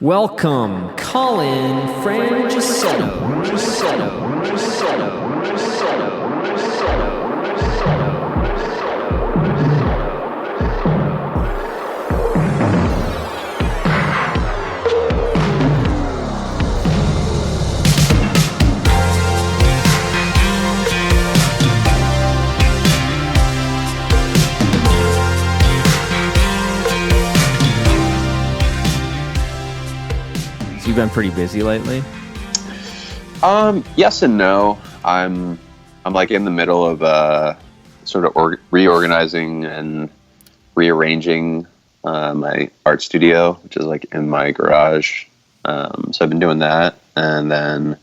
Welcome, Colin Frangicetto. You've been pretty busy lately? Yes and no. I'm like in the middle of sort of reorganizing and rearranging my art studio, which is like in my garage. So I've been doing that, and then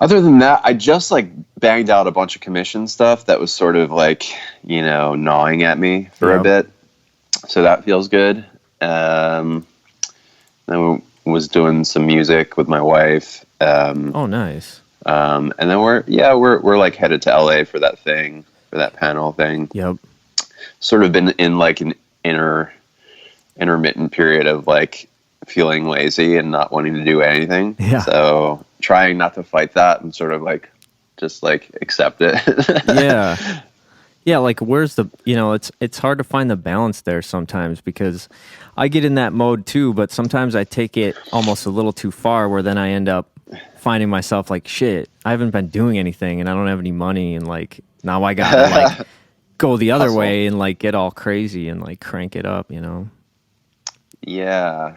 other than that, I just like banged out a bunch of commission stuff that was sort of like, gnawing at me for a bit. So that feels good. Then was doing some music with my wife. Oh, nice. And then we're like headed to LA for that panel thing. Yep. Sort of been in like an intermittent period of like feeling lazy and not wanting to do anything. Yeah. So trying not to fight that and sort of like just like accept it. Yeah. Yeah, like where's the, it's hard to find the balance there sometimes, because I get in that mode too, but sometimes I take it almost a little too far, where then I end up finding myself like, shit, I haven't been doing anything and I don't have any money, and like now I gotta like go the other way and like get all crazy and like crank it up, Yeah.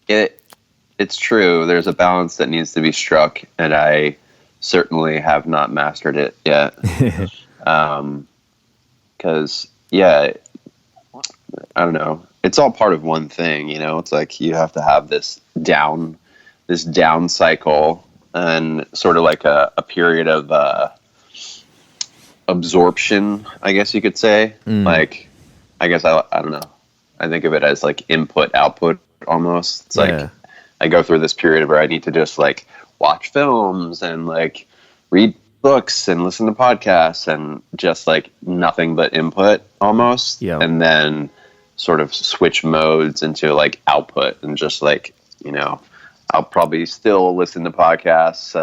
It's true. There's a balance that needs to be struck, and I certainly have not mastered it yet. Because, I don't know. It's all part of one thing, It's like you have to have this down cycle, and sort of like a period of absorption, I guess you could say. Like, I guess I don't know. I think of it as like input, output almost. It's like I go through this period where I need to just like watch films and like read books and listen to podcasts and just like nothing but input almost. Yeah. And then sort of switch modes into like output, and just like, I'll probably still listen to podcasts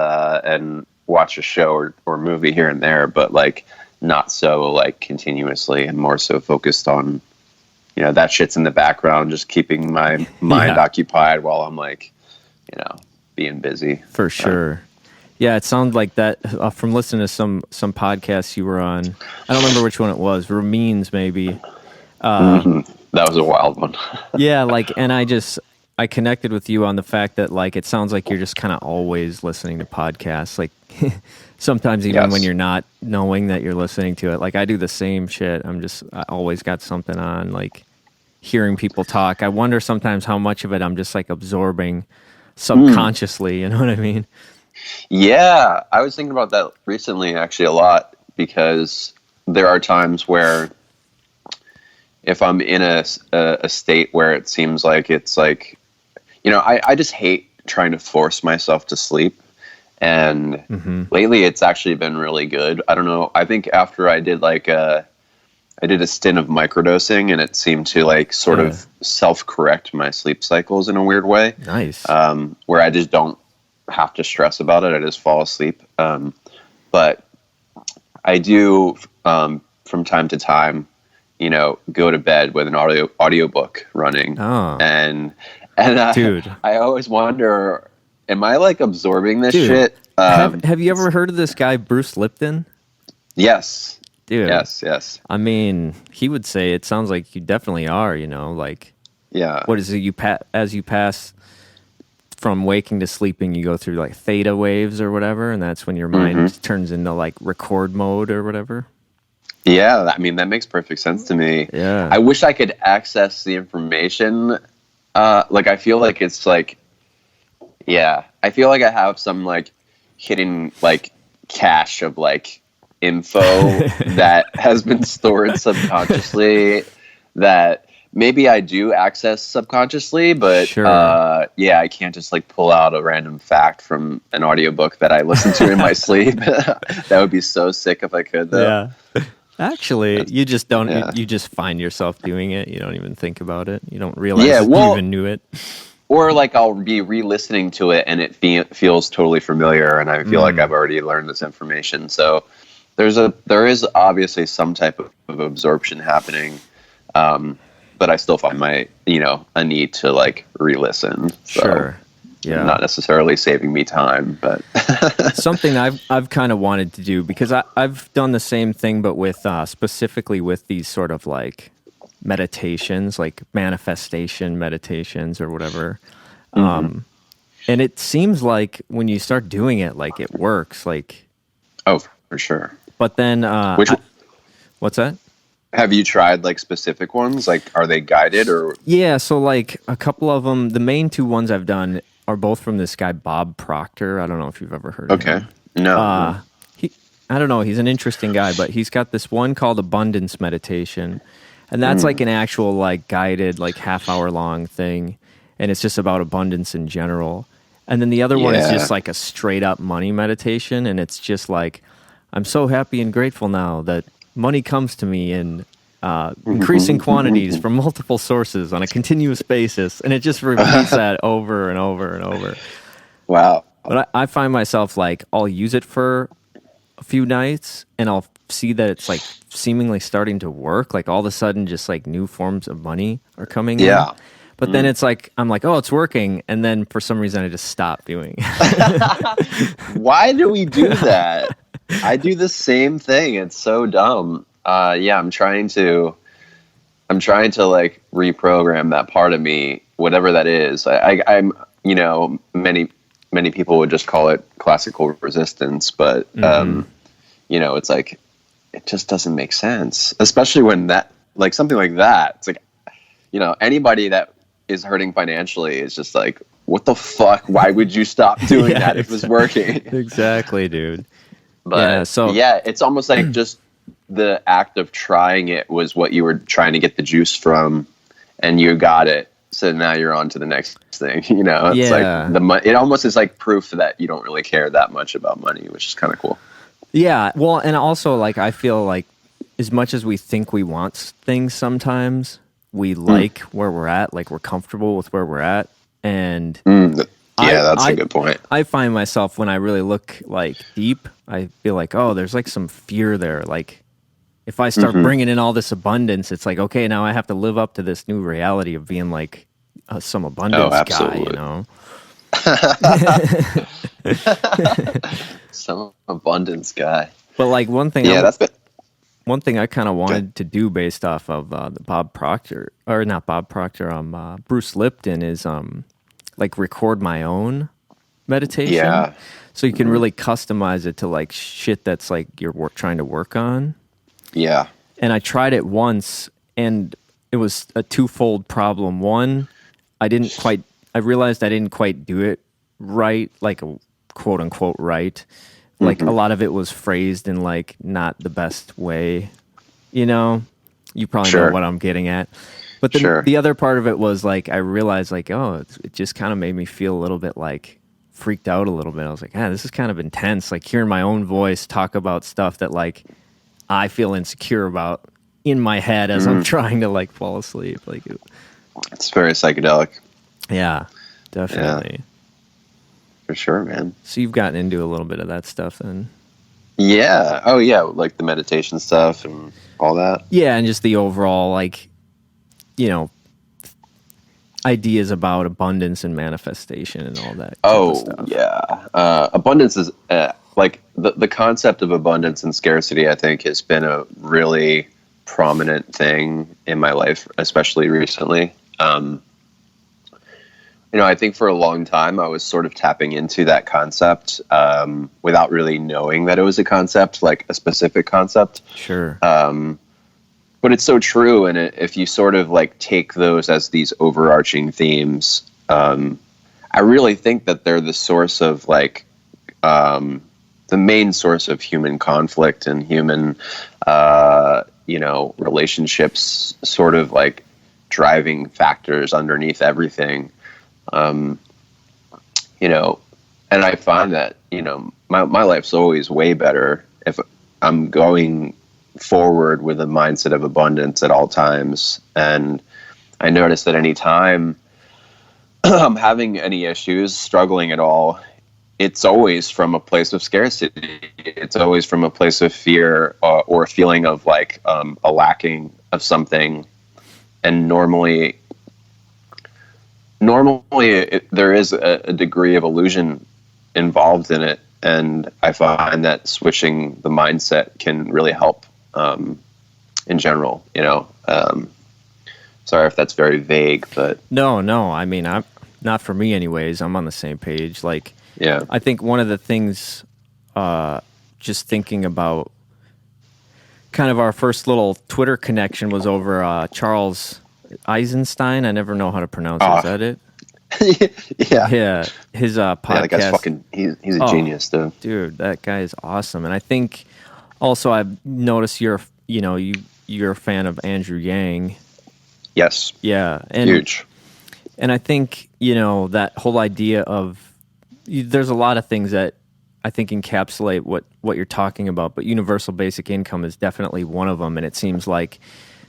and watch a show or movie here and there, but like not so like continuously, and more so focused on, that shit's in the background, just keeping my mind occupied while I'm like, being busy. For sure. Yeah, it sounded like that from listening to some podcasts you were on. I don't remember which one it was. Rameen's maybe. That was a wild one. Yeah, like, and I connected with you on the fact that like it sounds like you're just kind of always listening to podcasts. Like sometimes even when you're not knowing that you're listening to it. Like I do the same shit. I always got something on, like hearing people talk. I wonder sometimes how much of it I'm just like absorbing subconsciously. You know what I mean? Yeah, I was thinking about that recently, actually, a lot, because there are times where if I'm in a state where it seems like it's like, I just hate trying to force myself to sleep. And lately it's actually been really good. I don't know. I think after I did a stint of microdosing, and it seemed to like sort of self-correct my sleep cycles in a weird way. Nice. Where I just don't have to stress about it. I just fall asleep. But I do, from time to time, go to bed with an audiobook running. Oh. And dude, I always wonder, am I like absorbing this shit? Have you ever heard of this guy, Bruce Lipton? Yes. Dude. Yes. I mean, he would say it sounds like you definitely are, like, what is it? As you pass from waking to sleeping, you go through like theta waves or whatever, and that's when your mind turns into like record mode or whatever. Yeah, I mean, that makes perfect sense to me. Yeah. I wish I could access the information. Like, I feel like it's like, I feel like I have some like hidden like cache of like info that has been stored subconsciously that maybe I do access subconsciously, but sure. I can't just like pull out a random fact from an audiobook that I listen to in my sleep. That would be so sick if I could, though. Yeah. Actually, you just don't. You just find yourself doing it. You don't even think about it. You don't realize you even knew it. or like I'll be re-listening to it and it feels totally familiar, and I feel like I've already learned this information. So there is obviously some type of absorption happening, but I still find a need to like re-listen. So Sure. Yeah. not necessarily saving me time, but something I've kind of wanted to do, because I've done the same thing, but with specifically with these sort of like meditations, like manifestation meditations or whatever. And it seems like when you start doing it, like it works. Like, oh, for sure. But then, what's that? Have you tried like specific ones? Like, are they guided or? Yeah, so like a couple of them. The main two ones I've done are both from this guy Bob Proctor. I don't know if you've ever heard of him. Okay, no. I don't know. He's an interesting guy, but he's got this one called Abundance Meditation, and that's like an actual like guided like half-hour long thing, and it's just about abundance in general. And then the other one is just like a straight up money meditation, and it's just like, I'm so happy and grateful now that money comes to me in increasing quantities from multiple sources on a continuous basis, and it just repeats that over and over and over. Wow. But I find myself like, I'll use it for a few nights, and I'll see that it's like seemingly starting to work. Like all of a sudden, just like new forms of money are coming in. But then it's like, I'm like, oh, it's working. And then for some reason, I just stop doing it. Why do we do that? I do the same thing. It's so dumb. I'm trying to like reprogram that part of me, whatever that is. I'm, many people would just call it classical resistance, but, it's like, it just doesn't make sense, especially when that, like something like that, it's like, anybody that is hurting financially is just like, what the fuck? Why would you stop doing that if it was working? Exactly, dude. But it's almost like just the act of trying it was what you were trying to get the juice from, and you got it. So now you're on to the next thing. It's like it almost is like proof that you don't really care that much about money, which is kind of cool. Yeah. Well, and also like, I feel like as much as we think we want things, sometimes we like where we're at, like we're comfortable with where we're at. And that's a good point. I find myself when I really look like deep, I feel like, oh, there's like some fear there. Like if I start bringing in all this abundance, it's like, okay, now I have to live up to this new reality of being like some abundance guy, Some abundance guy. But like one thing, one thing I kind of wanted to do based off of the Bruce Lipton is like record my own meditation. Yeah. So you can really customize it to like shit that's like you're trying to work on. Yeah. And I tried it once, and it was a twofold problem. One, I realized I didn't quite do it right, like a quote unquote right. Like a lot of it was phrased in like not the best way, you probably know what I'm getting at. But the other part of it was like, I realized like, oh, it just kind of made me feel a little bit like freaked out a little bit. I was like, this is kind of intense. Like hearing my own voice talk about stuff that like I feel insecure about in my head as I'm trying to like fall asleep. Like it's very psychedelic. Yeah, definitely. Yeah. For sure, man. So you've gotten into a little bit of that stuff then? Yeah. Oh, yeah. Like the meditation stuff and all that. Yeah, and just the overall, like, ideas about abundance and manifestation and all that. Stuff. Yeah. Abundance is like the concept of abundance and scarcity, I think, has been a really prominent thing in my life, especially recently. I think for a long time I was sort of tapping into that concept without really knowing that it was a concept, like a specific concept. Sure. But it's so true, and if you sort of like take those as these overarching themes, I really think that they're the source of like the main source of human conflict and human, relationships, sort of like driving factors underneath everything. And I find that, my life's always way better if I'm going forward with a mindset of abundance at all times. And I notice that any time I'm having any issues, struggling at all, it's always from a place of scarcity. It's always from a place of fear, or a feeling of like a lacking of something. And normally there is a degree of illusion involved in it. And I find that switching the mindset can really help in general, sorry if that's very vague, but No, I mean, I'm not for me anyways. I'm on the same page. Like, yeah. I think one of the things, just thinking about kind of our first little Twitter connection was over Charles Eisenstein. I never know how to pronounce it. Is that it? Yeah. Yeah. His podcast. Yeah, that guy's fucking, he's a genius, dude. Dude, that guy is awesome. And I think also I've noticed you're a fan of Andrew Yang. Yes. Yeah. And, huge. And I think, that whole idea of, there's a lot of things that I think encapsulate what you're talking about, but universal basic income is definitely one of them. And it seems like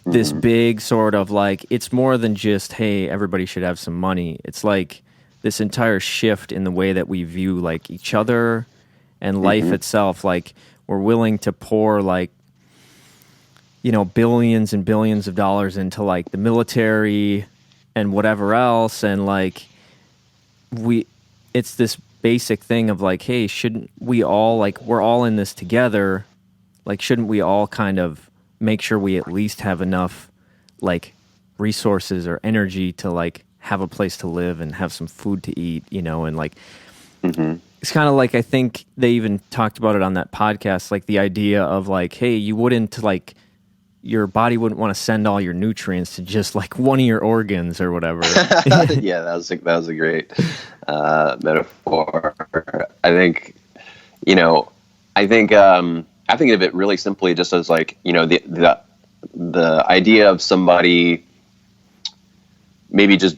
this big sort of like, it's more than just, hey, everybody should have some money. It's like this entire shift in the way that we view like each other and life itself. Like we're willing to pour like, billions and billions of dollars into like the military and whatever else. And like it's this basic thing of like, hey, shouldn't we all, like, we're all in this together. Like, shouldn't we all kind of make sure we at least have enough like resources or energy to like have a place to live and have some food to eat, and like, it's kind of like, I think they even talked about it on that podcast, like the idea of like, hey, you wouldn't like, your body wouldn't want to send all your nutrients to just like one of your organs or whatever. Yeah, that was a great metaphor. I think, I think of it really simply just as like, the idea of somebody maybe just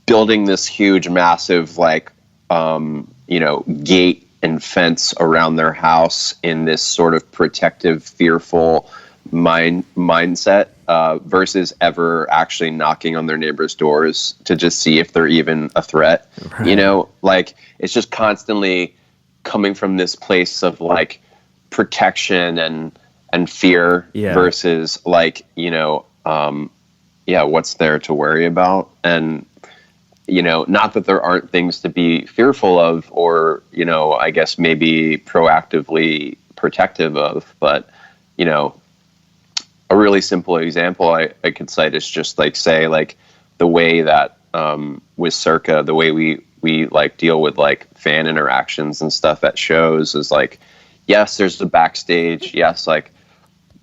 building this huge, massive, like, gate and fence around their house in this sort of protective, fearful mindset, versus ever actually knocking on their neighbors' doors to just see if they're even a threat. Right. Like it's just constantly coming from this place of like protection and fear, versus like, what's there to worry about. And, not that there aren't things to be fearful of or, I guess maybe proactively protective of, but, a really simple example I could cite is just like, say, like the way that with Circa, the way we like deal with like fan interactions and stuff at shows is like, yes, there's the backstage. Yes,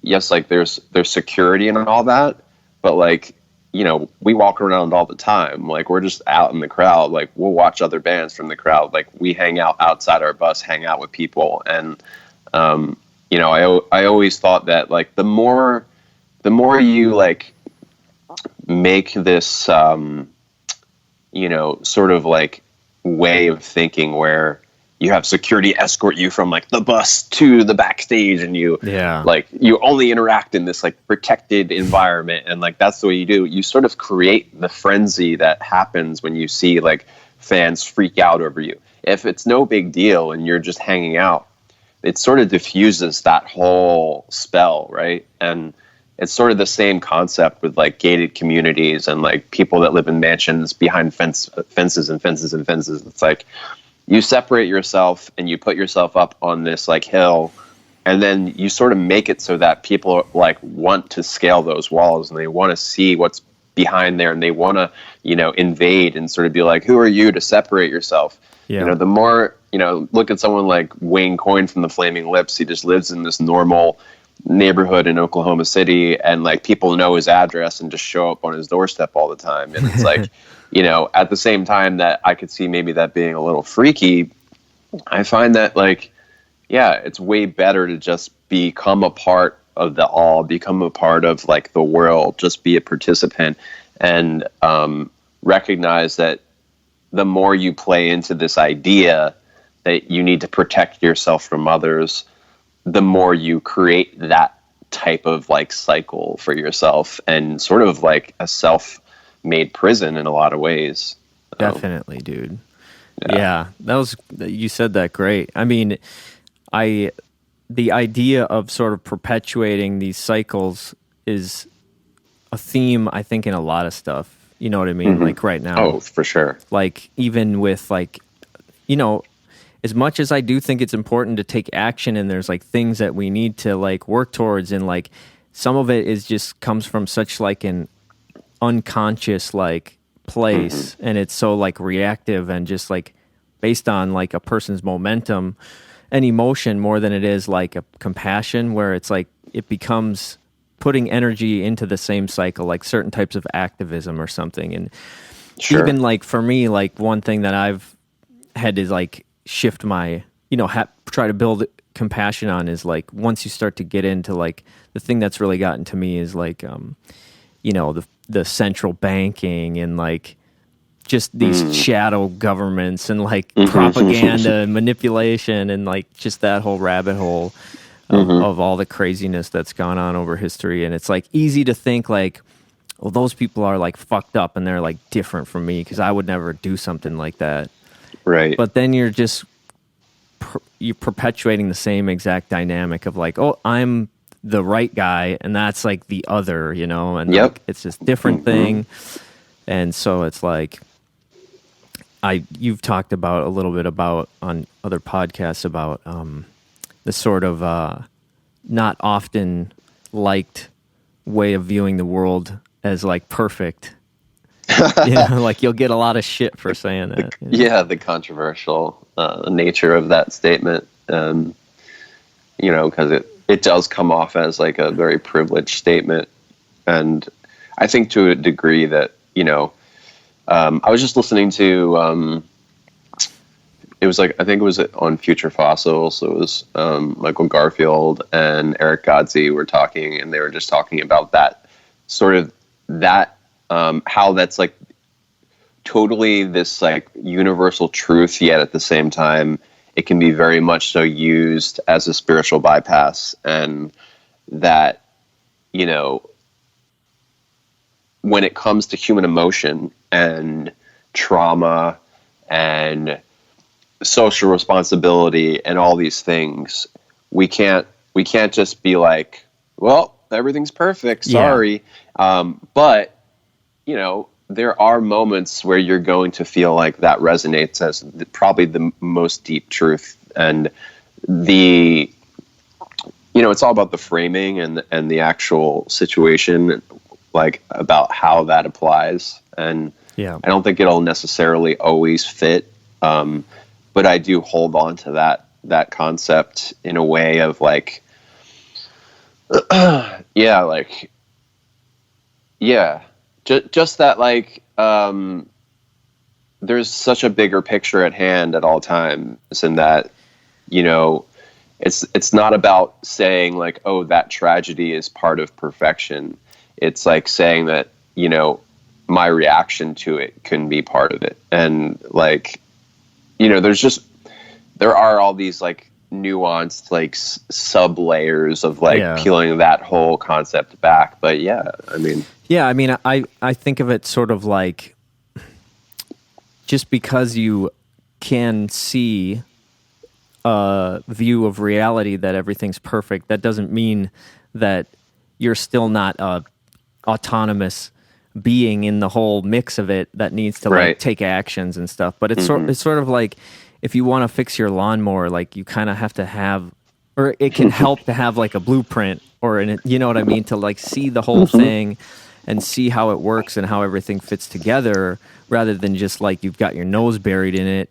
there's security and all that. But like, we walk around all the time. Like we're just out in the crowd. Like we'll watch other bands from the crowd. Like we hang out outside our bus, hang out with people. And, I always thought that like the more you like make this, sort of like way of thinking where you have security escort you from like the bus to the backstage and you only interact in this like protected environment. And like, that's the way you sort of create the frenzy that happens when you see like fans freak out over you. If it's no big deal and you're just hanging out, it sort of diffuses that whole spell. Right. And it's sort of the same concept with like gated communities and like people that live in mansions behind fences. It's like you separate yourself and you put yourself up on this like hill, and then you sort of make it so that people like want to scale those walls and they want to see what's behind there and they want to, invade and sort of be like, who are you to separate yourself? Yeah. The more, look at someone like Wayne Coyne from the Flaming Lips. He just lives in this normal neighborhood in Oklahoma City and like people know his address and just show up on his doorstep all the time. And it's like, at the same time that I could see maybe that being a little freaky, I find that like, it's way better to just become a part of the all, become a part of like the world, just be a participant and recognize that the more you play into this idea that you need to protect yourself from others, the more you create that type of like cycle for yourself and sort of like a self-made prison in a lot of ways. Definitely, dude. Yeah. Yeah, you said that great. I mean, I the idea of sort of perpetuating these cycles is a theme, I think, in a lot of stuff. You know what I mean? Like right now, Oh, for sure. like even with like, you know, as much as I do think it's important to take action and there's like things that we need to like work towards, and like some of it is just comes from such like an unconscious like place, and it's so like reactive and just like based on like a person's momentum and emotion more than it is like a compassion, where it's like it becomes putting energy into the same cycle, like certain types of activism or something. And Sure. even like for me, like one thing that I've had to like shift my, you know, try to build compassion on is like once you start to get into like the thing that's really gotten to me is like you know, the central banking and like just these shadow governments and like propaganda and manipulation and like just that whole rabbit hole of all the craziness that's gone on over history. And it's like easy to think like, well, those people are like fucked up and they're like different from me because I would never do something like that. Right. But then you're just you're perpetuating the same exact dynamic of like, oh, I'm the right guy and that's like the other, you know, and Yep. like, it's this different thing. And so it's like you've talked about a little bit about on other podcasts about the sort of not often liked way of viewing the world as like perfect. You know, like you'll get a lot of shit for saying that. You know? Yeah, the controversial nature of that statement, you know, because it does come off as like a very privileged statement. And I think to a degree that, you know, I was just listening to, it was like, I think it was on Future Fossils. So it was Michael Garfield and Eric Godsey were talking, and they were just talking about that sort of that, how that's like totally this like universal truth, yet at the same time, it can be very much so used as a spiritual bypass. And that, you know, when it comes to human emotion and trauma and social responsibility and all these things, we can't just be like, well, everything's perfect, sorry. Yeah. But you know, there are moments where you're going to feel like that resonates as probably the most deep truth. And you know, it's all about the framing and the actual situation, like about how that applies. And yeah, I don't think it'll necessarily always fit. But I do hold on to that concept in a way of like, yeah, like, yeah, just that like, there's such a bigger picture at hand at all times, and that, you know, it's not about saying like, oh, that tragedy is part of perfection. It's like saying that, you know, my reaction to it can be part of it. And like, you know, there are all these like nuanced like sub layers of like peeling that whole concept back. But yeah, I mean, I think of it sort of like just because you can see a view of reality that everything's perfect, that doesn't mean that you're still not a autonomous being in the whole mix of it that needs to like take actions and stuff. But it's sort of like if you want to fix your lawnmower, like you kind of have to have, or it can help to have like a blueprint or you know what I mean, to like see the whole thing and see how it works and how everything fits together, rather than just like you've got your nose buried in it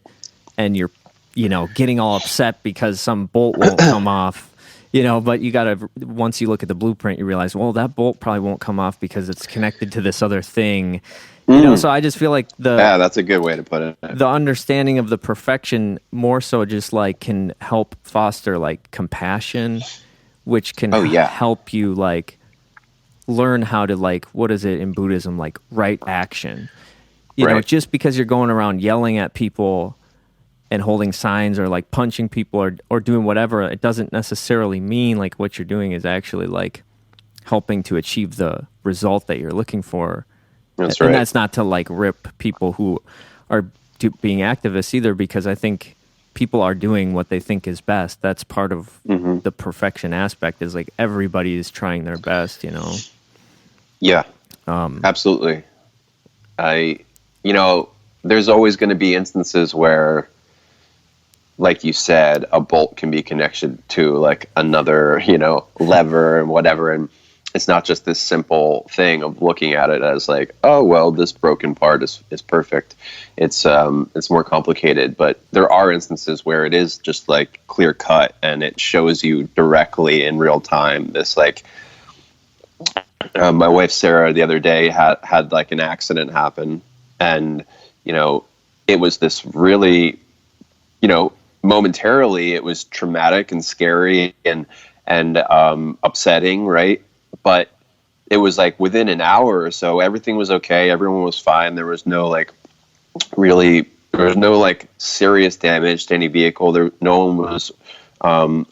and you're, you know, getting all upset because some bolt won't come off. You know, but you gotta, once you look at the blueprint, you realize, well, that bolt probably won't come off because it's connected to this other thing. You know, so I just feel like that's a good way to put it. The understanding of the perfection more so just like can help foster like compassion, which can help you like learn how to like, what is it in Buddhism, like right action. You know, just because you're going around yelling at people and holding signs or like punching people or doing whatever, it doesn't necessarily mean like what you're doing is actually like helping to achieve the result that you're looking for. That's and that's not to like rip people who are being activists either, because I think people are doing what they think is best. That's part of the perfection aspect, is like everybody is trying their best, Yeah, absolutely. There's always going to be instances where, like you said, a bolt can be connected to like another, lever and whatever. And it's not just this simple thing of looking at it as like, oh, well, this broken part is perfect. It's more complicated, but there are instances where it is just like clear cut, and it shows you directly in real time. This like, my wife, Sarah, the other day had like an accident happen, and, it was this really, momentarily it was traumatic and scary and upsetting, right? But it was like within an hour or so, everything was okay. Everyone was fine. There was no serious damage to any vehicle. No one was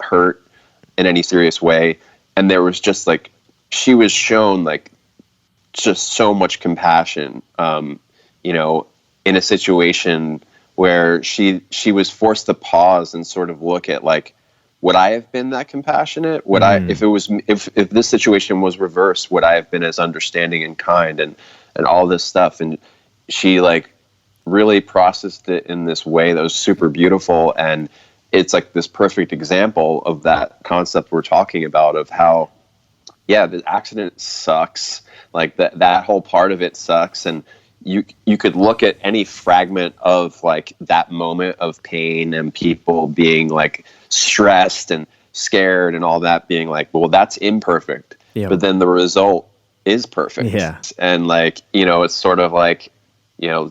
hurt in any serious way. And there was just like, she was shown like just so much compassion, in a situation where she was forced to pause and sort of look at like, would I have been that compassionate? Would I, if this situation was reversed, would I have been as understanding and kind and all this stuff? And she like really processed it in this way that was super beautiful. And it's like this perfect example of that concept we're talking about, of how, yeah, the accident sucks. Like that whole part of it sucks. And you could look at any fragment of like that moment of pain and people being like stressed and scared and all that, being like, well, that's imperfect. Yeah. But then the result is perfect. Yeah. And like, it's sort of like,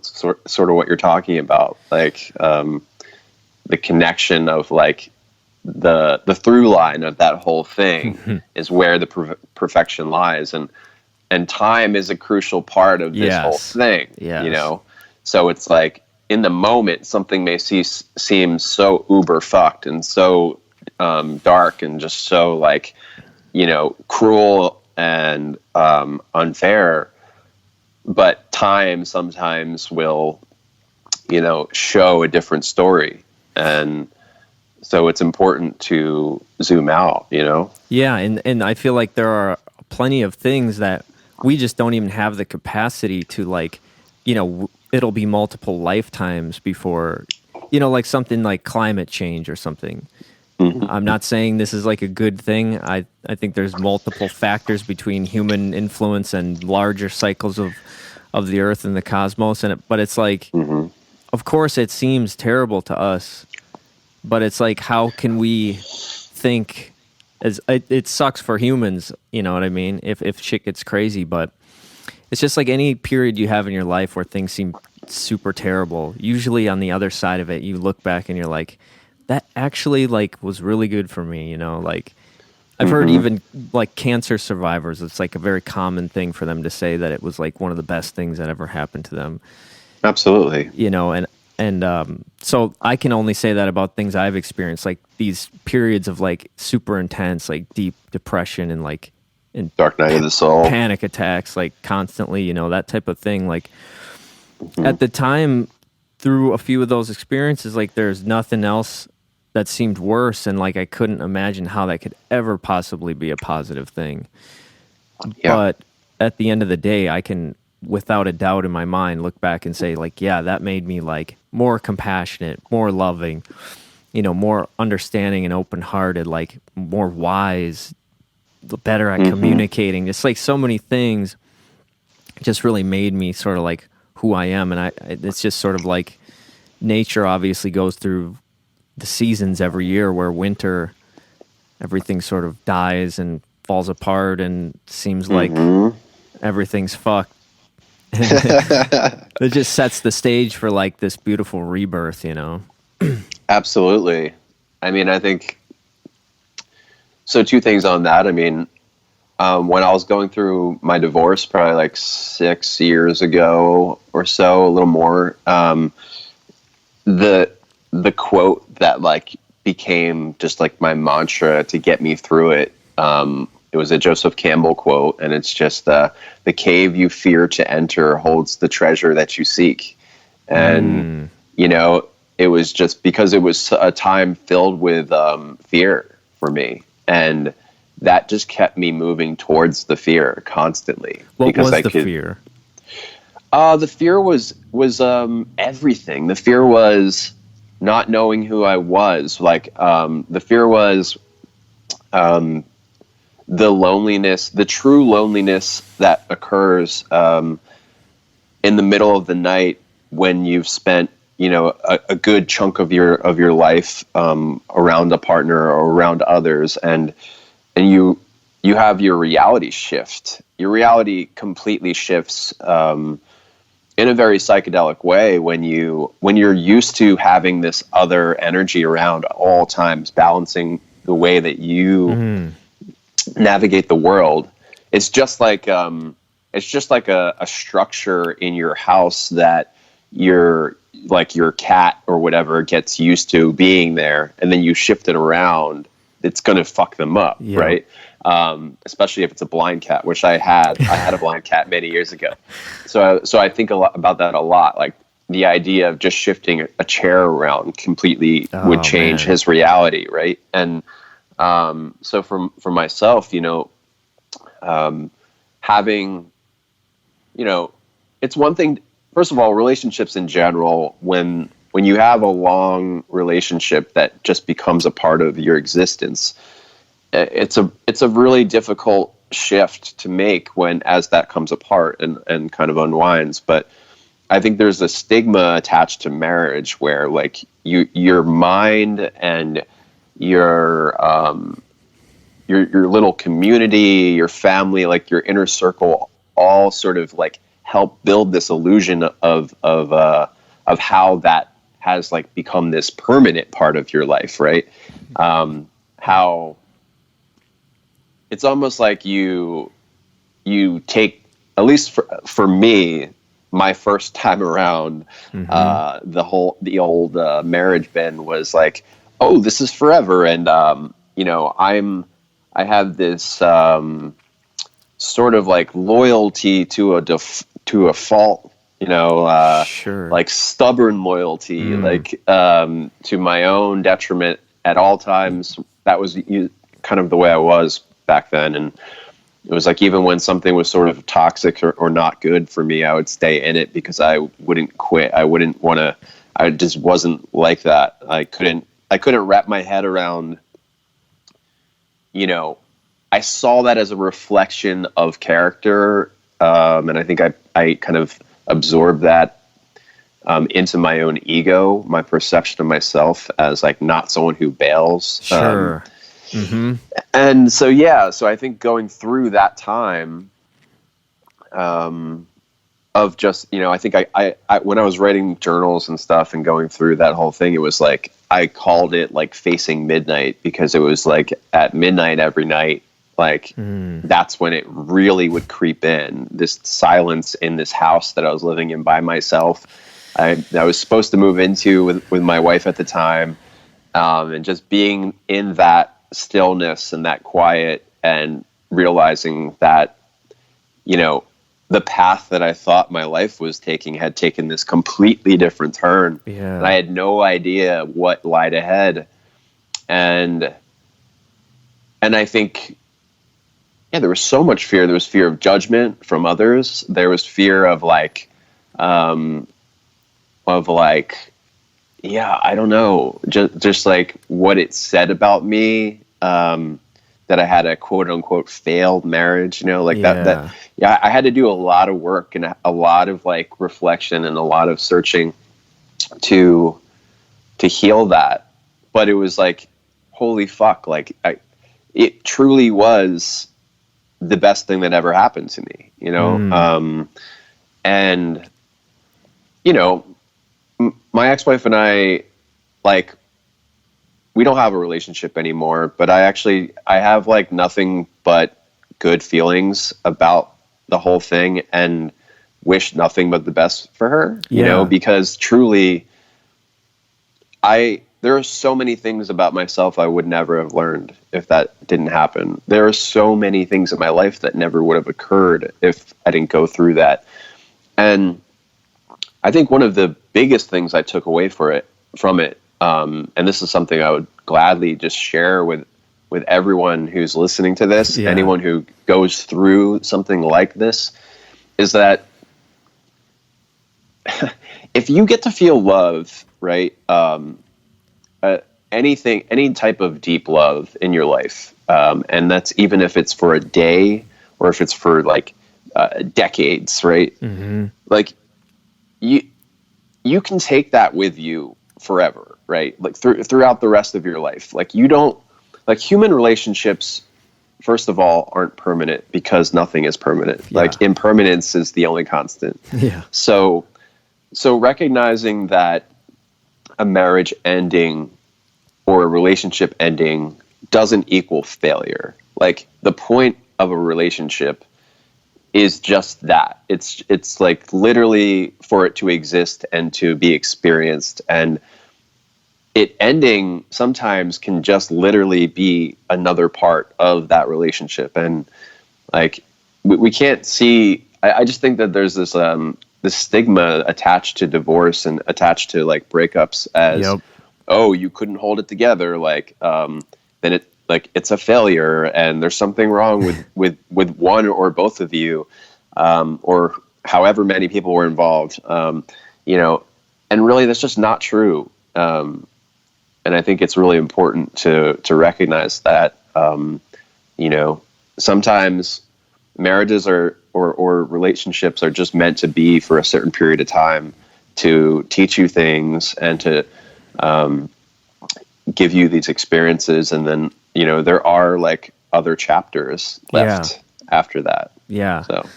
sort of what you're talking about, like the connection of like the through line of that whole thing is where the perfection lies. And time is a crucial part of this whole thing, So it's like, in the moment, something may seem so uber fucked and so dark and just so like, cruel and unfair. But time sometimes will, show a different story. And so it's important to zoom out, Yeah, and I feel like there are plenty of things that we just don't even have the capacity to like, it'll be multiple lifetimes before, like something like climate change or something. I'm not saying this is like a good thing. I think there's multiple factors between human influence and larger cycles of the earth and the cosmos. But it's like, of course it seems terrible to us, but it's like, how can we think, as it sucks for humans, you know what I mean? If shit gets crazy, but it's just like any period you have in your life where things seem super terrible. Usually on the other side of it, you look back and you're like, that actually like was really good for me, like I've heard even like cancer survivors, it's like a very common thing for them to say that it was like one of the best things that ever happened to them. Absolutely. And so I can only say that about things I've experienced, like these periods of like super intense, like deep depression and like in dark night of the soul, panic attacks, like constantly, that type of thing. Like at the time, through a few of those experiences, like there's nothing else that seemed worse, and like I couldn't imagine how that could ever possibly be a positive thing. Yeah. But at the end of the day, I can, without a doubt in my mind, look back and say like, yeah, that made me like more compassionate, more loving, more understanding and open-hearted, like more wise, better at communicating. Just like so many things just really made me sort of like who I am. And it's just sort of like nature obviously goes through the seasons every year, where winter, everything sort of dies and falls apart and seems like everything's fucked. It just sets the stage for like this beautiful rebirth, Absolutely. I mean, I think so. Two things on that. I mean, when I was going through my divorce, probably like 6 years ago or so, a little more, the quote that like became just like my mantra to get me through it. It was a Joseph Campbell quote, and it's just the cave you fear to enter holds the treasure that you seek. And, it was just because it was a time filled with fear for me. And that just kept me moving towards the fear constantly. What because was the fear? The fear was everything. The fear was not knowing who I was. Like, the fear was the loneliness, the true loneliness that occurs in the middle of the night when you've spent, a good chunk of your life around a partner or around others, and you have your reality shift. Your reality completely shifts in a very psychedelic way when you're used to having this other energy around all times, balancing the way that you navigate the world. It's just like a structure in your house that your cat or whatever gets used to being there, and then you shift it around. It's going to fuck them up, right? Especially if it's a blind cat, which I had a blind cat many years ago. So I think a lot about that a lot. Like, the idea of just shifting a chair around completely would change his reality, right? And so for myself, having, it's one thing. First of all, relationships in general, when you have a long relationship that just becomes a part of your existence, it's a really difficult shift to make as that comes apart and kind of unwinds. But I think there's a stigma attached to marriage where, like, your mind and your little community, your family, like your inner circle, all sort of like help build this illusion of how that has like become this permanent part of your life, right? How it's almost like you take, at least for me, my first time around, the old marriage bin was like, oh, this is forever, and I have this sort of like loyalty to a fault, Sure. like stubborn loyalty, like to my own detriment at all times. That was kind of the way I was back then, and it was like even when something was sort of toxic or not good for me, I would stay in it because I wouldn't quit. I wouldn't want to. I just wasn't like that. I couldn't wrap my head around. I saw that as a reflection of character, and I think I kind of absorbed that into my own ego, my perception of myself as like not someone who bails. Sure. And so I think going through that time of just, I think I when I was writing journals and stuff and going through that whole thing, it was like, I called it like facing midnight, because it was like at midnight every night, like that's when it really would creep in, this silence in this house that I was living in by myself. I was supposed to move into with my wife at the time, and just being in that stillness and that quiet, and realizing that, the path that I thought my life was taking had taken this completely different turn. Yeah. And I had no idea what lied ahead. And I think, there was so much fear. There was fear of judgment from others. There was fear of I don't know, just like what it said about me, that I had a quote unquote failed marriage, that I had to do a lot of work and a lot of like reflection and a lot of searching to heal that. But it was like, holy fuck, like it truly was the best thing that ever happened to me, and my ex-wife and I, like, we don't have a relationship anymore, but I have like nothing but good feelings about the whole thing, and wish nothing but the best for her, because truly there are so many things about myself I would never have learned if that didn't happen. There are so many things in my life that never would have occurred if I didn't go through that. And I think one of the biggest things I took away from it, and this is something I would gladly just share with everyone who's listening to this, Yeah. anyone who goes through something like this, is that if you get to feel love, right? Any type of deep love in your life, and that's even if it's for a day or if it's for like decades, right? Mm-hmm. Like you can take that with you forever, right? Like throughout the rest of your life. Like you don't, like human relationships, first of all, aren't permanent because nothing is permanent. Yeah. Like impermanence is the only constant. Yeah. So recognizing that a marriage ending or a relationship ending doesn't equal failure. Like the point of a relationship is just that. It's like literally for it to exist and to be experienced, and it ending sometimes can just literally be another part of that relationship. And like we can't see, I just think that there's this this stigma attached to divorce and attached to like breakups as, Yep. oh, you couldn't hold it together, like then it's a failure and there's something wrong with one or both of you, or however many people were involved, you know, and really that's just not true. And I think it's really important to recognize that, you know, sometimes marriages or relationships are just meant to be for a certain period of time to teach you things and to give you these experiences. And then, you know, there are like other chapters left after that. Yeah. So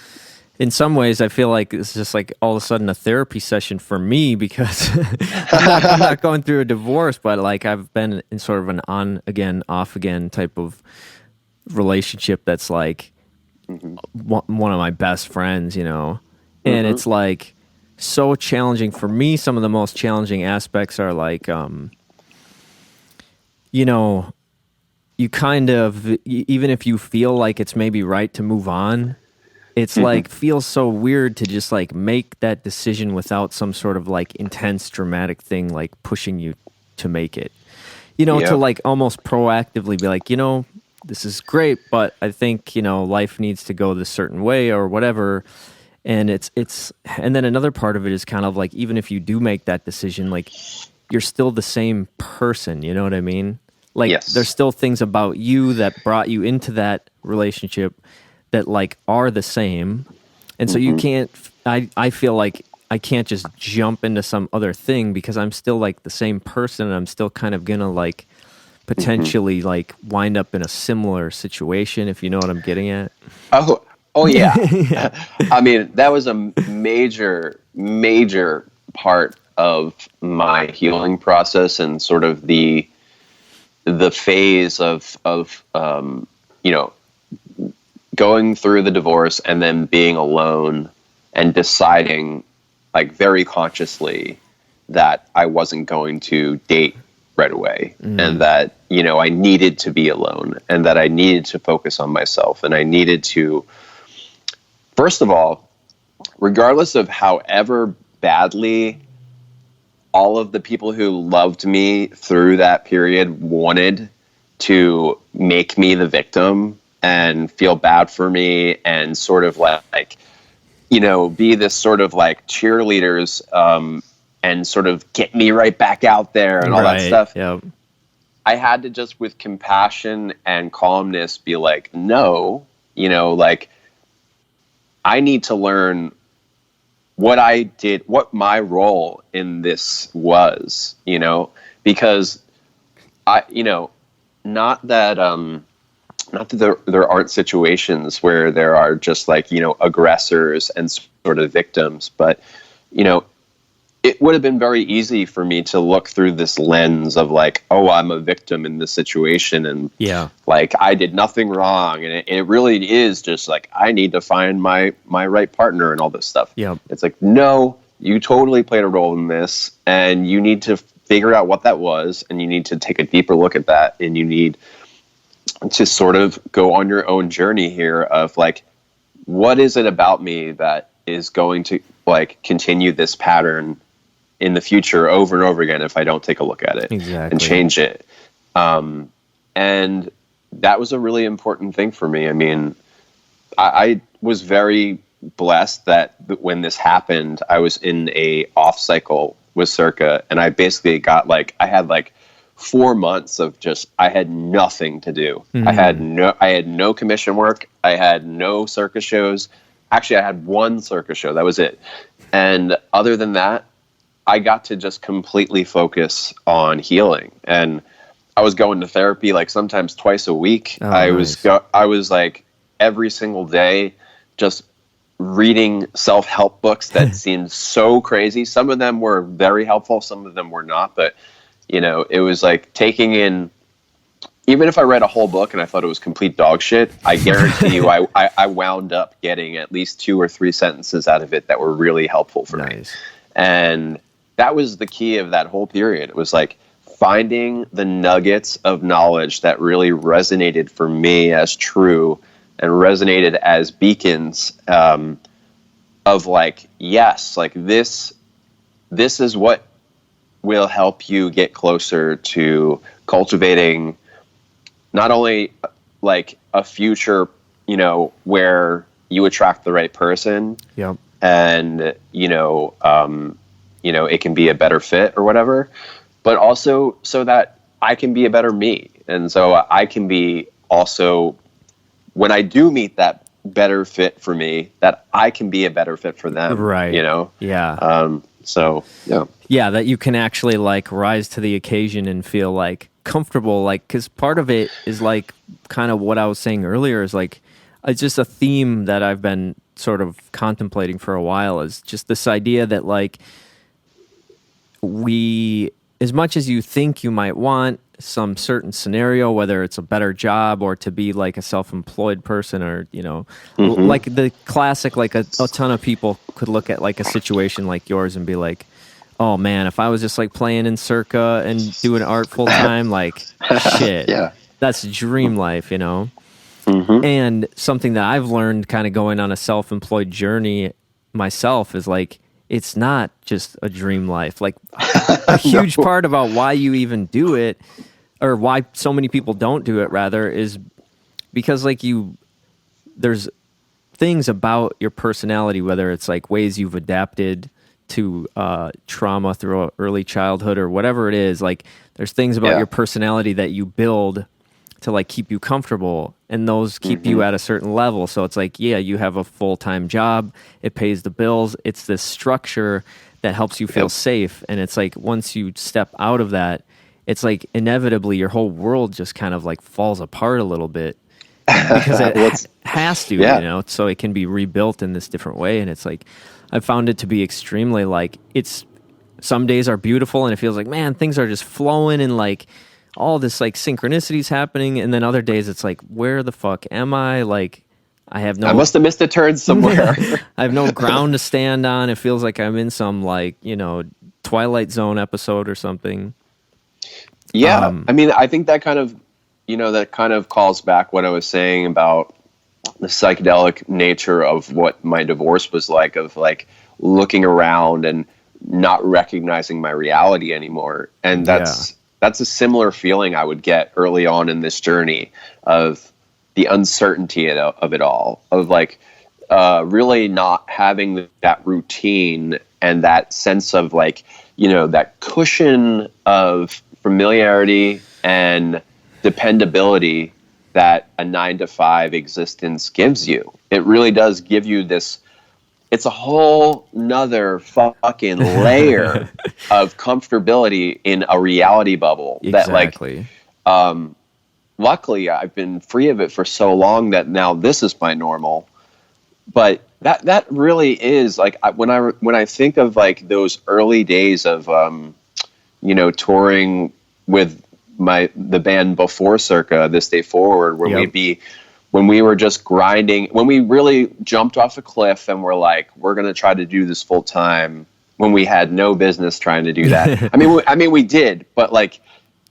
in some ways, I feel like it's just like all of a sudden a therapy session for me because I'm not going through a divorce, but like I've been in sort of an on again, off again type of relationship that's like one of my best friends, you know, and it's like so challenging for me. Some of the most challenging aspects are like, you know, you kind of, even if you feel like it's maybe right to move on, it's like feels so weird to just like make that decision without some sort of like intense dramatic thing like pushing you to make it, you know, to like almost proactively be like, you know, this is great, but I think, you know, life needs to go this certain way or whatever. And and then another part of it is kind of like, even if you do make that decision, like you're still the same person, you know what I mean? Like there's still things about you that brought you into that relationship that like are the same. And so you can't, I feel like I can't just jump into some other thing because I'm still like the same person and I'm still kind of gonna like potentially like wind up in a similar situation, if you know what I'm getting at. Oh yeah. I mean, that was a major part of my healing process and sort of the phase of you know, going through the divorce and then being alone and deciding like very consciously that I wasn't going to date right away and that, you know, I needed to be alone and that I needed to focus on myself and I needed to, first of all, regardless of however badly all of the people who loved me through that period wanted to make me the victim and feel bad for me and sort of like, you know, be this sort of like cheerleaders and sort of get me right back out there and all that stuff. Yep. I had to just with compassion and calmness be like, no, you know, like I need to learn what I did, what my role in this was, you know, because I, you know, not that there aren't situations where there are just like, you know, aggressors and sort of victims, but, you know, it would have been very easy for me to look through this lens of like, oh, I'm a victim in this situation. And like, I did nothing wrong. And it really is just like, I need to find my right partner and all this stuff. Yep. It's like, no, you totally played a role in this and you need to figure out what that was. And you need to take a deeper look at that. And you need to sort of go on your own journey here of like, what is it about me that is going to like continue this pattern in the future over and over again if I don't take a look at it and change it. And that was a really important thing for me. I mean, I was very blessed that when this happened, I was in a off cycle with Circa, and I basically got I had 4 months of just, I had nothing to do. Mm-hmm. I had no commission work. I had no circus shows. Actually, I had one circus show. That was it. And other than that, I got to just completely focus on healing. And I was going to therapy sometimes twice a week. Oh, I nice. was every single day just reading self-help books that seemed so crazy. Some of them were very helpful. Some of them were not. But, it was taking in, even if I read a whole book and I thought it was complete dog shit, I guarantee you I wound up getting at least 2 or 3 sentences out of it that were really helpful for me. And that was the key of that whole period. It was finding the nuggets of knowledge that really resonated for me as true and resonated as beacons of yes, this is what will help you get closer to cultivating not only a future, where you attract the right person. Yep. And, it can be a better fit or whatever, but also so that I can be a better me. And so I can be also, when I do meet that better fit for me, that I can be a better fit for them. Right. Yeah. So, yeah. Yeah, that you can actually rise to the occasion and feel comfortable, because part of it is kind of what I was saying earlier is it's just a theme that I've been sort of contemplating for a while, is just this idea that we, as much as you think you might want some certain scenario, whether it's a better job or to be a self-employed person or, Mm-hmm. the classic, a ton of people could look at a situation like yours and be oh man, if I was just playing in Circa and doing art full time, shit, Yeah. that's dream life, Mm-hmm. And something that I've learned kind of going on a self-employed journey myself is it's not just a dream life. A huge part about why you even do it, or why so many people don't do it rather, is because there's things about your personality, whether it's ways you've adapted to trauma through early childhood or whatever it is, there's things about your personality that you build to keep you comfortable, and those keep you at a certain level. So it's you have a full-time job, it pays the bills, it's this structure that helps you feel safe. And it's once you step out of that, it's inevitably your whole world just kind of falls apart a little bit, because it has to, so it can be rebuilt in this different way. And it's I found it to be extremely it's, some days are beautiful and it feels man, things are just flowing and all this synchronicities happening, and then other days it's where the fuck am I? I must have missed a turn somewhere. I have no ground to stand on. It feels like I'm in some Twilight Zone episode or something. Yeah. I mean, I think that kind of calls back what I was saying about the psychedelic nature of what my divorce was of looking around and not recognizing my reality anymore. And that's a similar feeling I would get early on in this journey of the uncertainty of it all, of really not having that routine and that sense of that cushion of familiarity and dependability that a 9-to-5 existence gives you. It really does give you this. It's a whole nother fucking layer of comfortability in a reality bubble. Exactly. That luckily I've been free of it for so long that now this is my normal. But that really is when I think of those early days of touring with the band before Circa, This Day Forward, where when we were just grinding, when we really jumped off a cliff and we're we're going to try to do this full time, when we had no business trying to do that. I mean, we did, but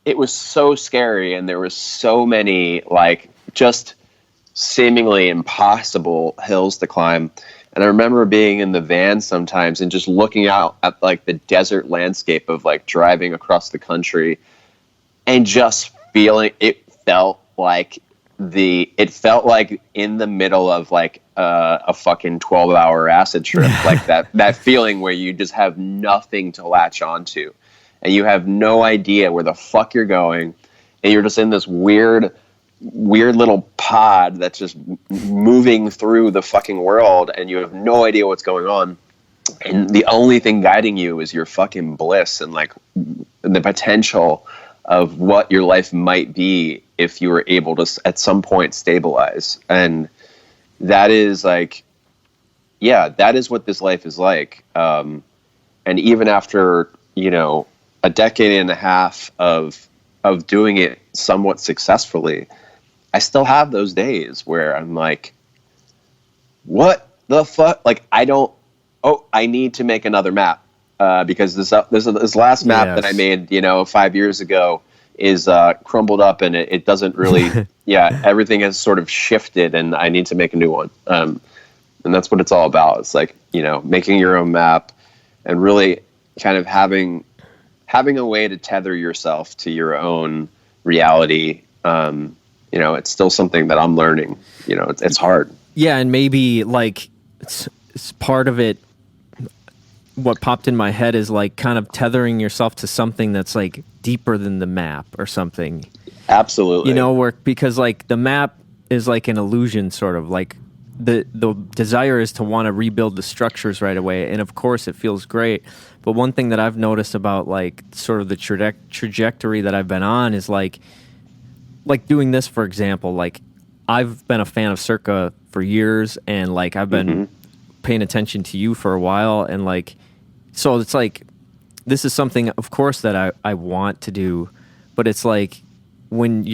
it was so scary, and there was so many just seemingly impossible hills to climb. And I remember being in the van sometimes and just looking out at like the desert landscape of like driving across the country and just feeling, it felt like in the middle of like a fucking 12-hour acid trip, like that feeling where you just have nothing to latch onto and you have no idea where the fuck you're going. And you're just in this weird little pod that's just moving through the fucking world and you have no idea what's going on. And the only thing guiding you is your fucking bliss and like the potential of what your life might be if you were able to at some point stabilize. And that is like, yeah, that is what this life is like. And even after, a decade and a half of doing it somewhat successfully, I still have those days where I'm like, what the fuck? Like, I need to make another map. Because this last map that I made, 5 years ago is crumbled up and it doesn't really, everything has sort of shifted and I need to make a new one. And that's what it's all about. It's like, making your own map and really kind of having a way to tether yourself to your own reality. It's still something that I'm learning, it's hard. Yeah. And maybe like it's part of it. What popped in my head is like kind of tethering yourself to something that's like deeper than the map or something. Absolutely. Because like the map is like an illusion, sort of like the desire is to want to rebuild the structures right away. And of course it feels great. But one thing that I've noticed about like sort of the trajectory that I've been on is like doing this, for example, like I've been a fan of Circa for years and like I've been paying attention to you for a while. And like, so it's like, this is something of course that I want to do, but it's like when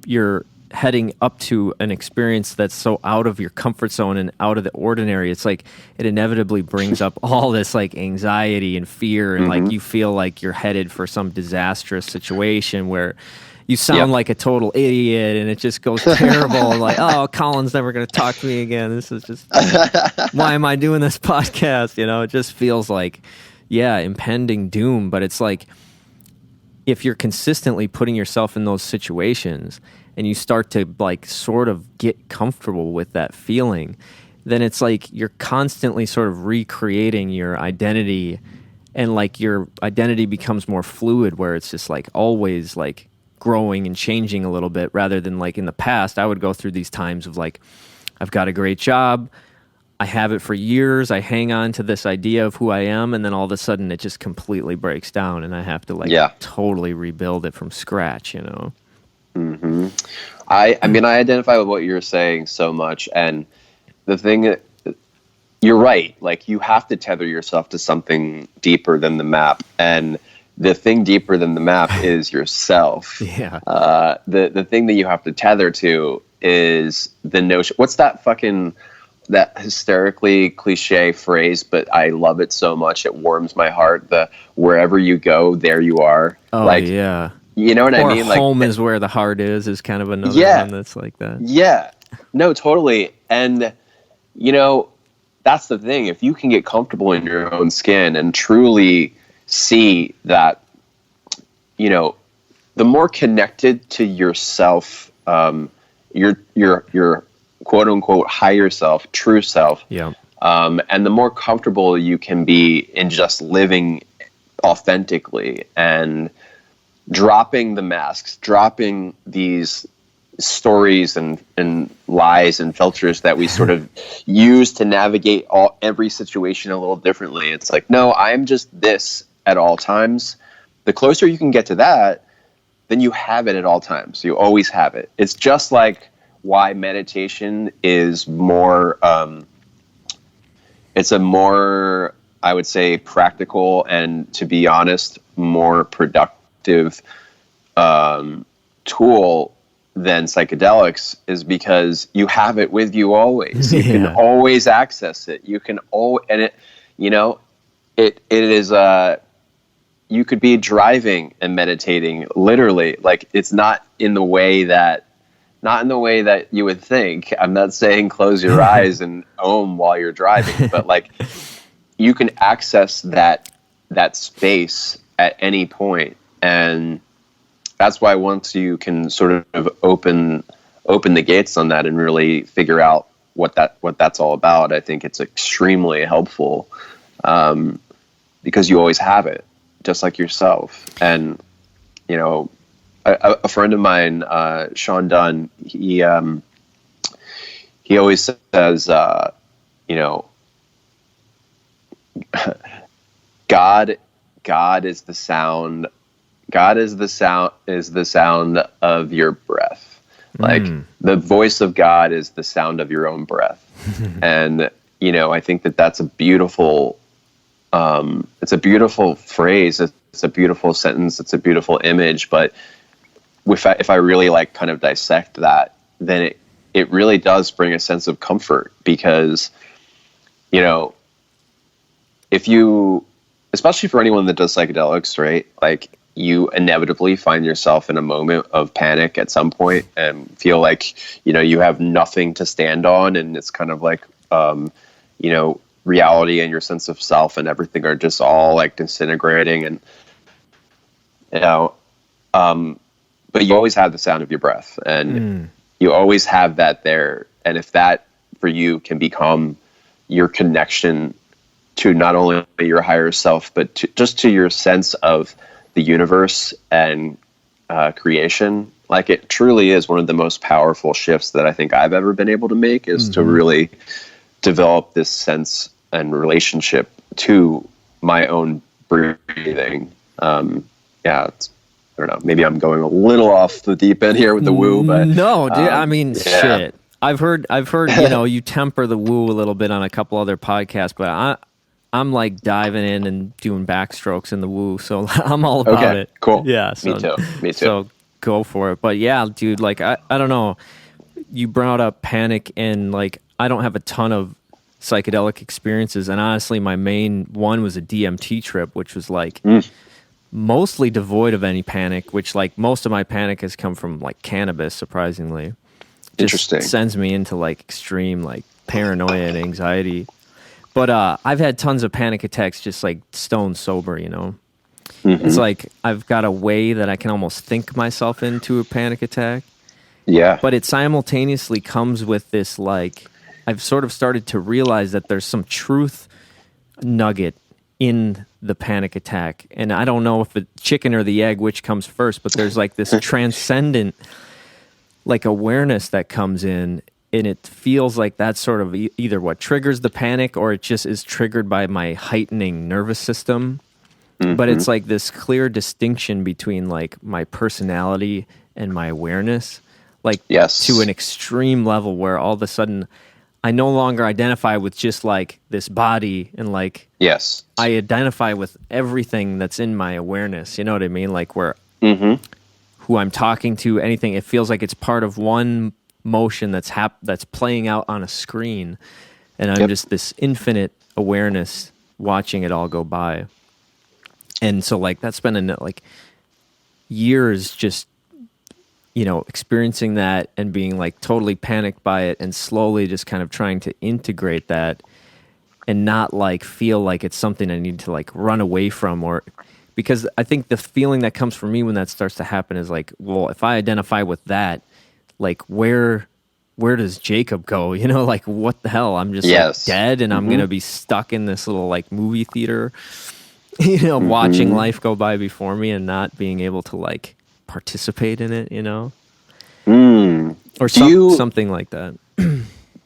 you're heading up to an experience that's so out of your comfort zone and out of the ordinary, it's like it inevitably brings up all this like anxiety and fear and like you feel like you're headed for some disastrous situation where you sound like a total idiot and it just goes terrible and like, oh, Colin's never going to talk to me again. This is just, why am I doing this podcast? It just feels like, impending doom. But it's like, if you're consistently putting yourself in those situations and you start to like sort of get comfortable with that feeling, then it's like you're constantly sort of recreating your identity and like your identity becomes more fluid where it's just like always like growing and changing a little bit rather than like in the past, I would go through these times of like, I've got a great job. I have it for years. I hang on to this idea of who I am. And then all of a sudden it just completely breaks down and I have to like totally rebuild it from scratch, Mm-hmm. I mean, I identify with what you're saying so much. And the thing, you're right. Like you have to tether yourself to something deeper than the map. And the thing deeper than the map is yourself. Yeah. The thing that you have to tether to is the notion. What's that hysterically cliche phrase? But I love it so much. It warms my heart. The wherever you go, there you are. Oh, like, yeah. You know what I mean? Like home is where the heart is kind of another one that's like that. Yeah. No, totally. And, that's the thing. If you can get comfortable in your own skin and truly see that, the more connected to yourself, your quote unquote higher self, true self, and the more comfortable you can be in just living authentically and dropping the masks, dropping these stories and lies and filters that we sort of use to navigate every situation a little differently. It's like, no, I'm just this at all times. The closer you can get to that, then you have it at all times. You always have it. It's just like why meditation is more, it's a more, I would say, practical and, to be honest, more productive tool than psychedelics, is because you have it with you always. You can always access it. You can and it, it is you could be driving and meditating literally. Like it's not in the way that not in the way that you would think. I'm not saying close your eyes and ohm while you're driving, but like you can access that space at any point. And that's why once you can sort of open the gates on that and really figure out what that's all about, I think it's extremely helpful, because you always have it, just like yourself. And you know, a friend of mine, Sean Dunn, he always says, you know, God is the sound. God is the sound of your breath. Like the voice of God is the sound of your own breath. And, you know, I think that's a beautiful, it's a beautiful phrase. It's a beautiful sentence. It's a beautiful image. But if I really like kind of dissect that, then it really does bring a sense of comfort, because, you know, especially for anyone that does psychedelics, right? Like, you inevitably find yourself in a moment of panic at some point and feel like, you know, you have nothing to stand on. And it's kind of like, you know, reality and your sense of self and everything are just all like disintegrating. And, you know, but you always have the sound of your breath, and you always have that there. And if that for you can become your connection to not only your higher self, but just to your sense of the universe and creation, like, it truly is one of the most powerful shifts that I think I've ever been able to make, is to really develop this sense and relationship to my own breathing. I don't know, maybe I'm going a little off the deep end here with the woo, but no, dude, I mean, shit. I've heard, you know, you temper the woo a little bit on a couple other podcasts, but I'm like diving in and doing backstrokes in the woo, so I'm all about it. Cool. Yeah, so, me too. So go for it. But yeah, dude, like I don't know. You brought up panic, and like I don't have a ton of psychedelic experiences, and honestly, my main one was a DMT trip, which was like mostly devoid of any panic. Which, like, most of my panic has come from like cannabis, surprisingly. Interesting. Just sends me into like extreme like paranoia and anxiety. But I've had tons of panic attacks just like stone sober, you know. It's like I've got a way that I can almost think myself into a panic attack. Yeah. But it simultaneously comes with this, like, I've sort of started to realize that there's some truth nugget in the panic attack. And I don't know if the chicken or the egg, which comes first, but there's like this transcendent like awareness that comes in. And it feels like that's sort of either what triggers the panic, or it just is triggered by my heightening nervous system. But it's like this clear distinction between like my personality and my awareness, like to an extreme level where all of a sudden I no longer identify with just like this body, and like I identify with everything that's in my awareness. You know what I mean? Like where who I'm talking to, anything, it feels like it's part of one motion that's playing out on a screen, and I'm just this infinite awareness watching it all go by. And so like that's been like years just, you know, experiencing that and being like totally panicked by it, and slowly just kind of trying to integrate that and not like feel like it's something I need to like run away from, or because I think the feeling that comes for me when that starts to happen is like, well, if I identify with that, like where does Jacob go? You know, like what the hell? I'm just like dead, and I'm going to be stuck in this little like movie theater, you know, watching life go by before me and not being able to like participate in it, you know? Or something like that.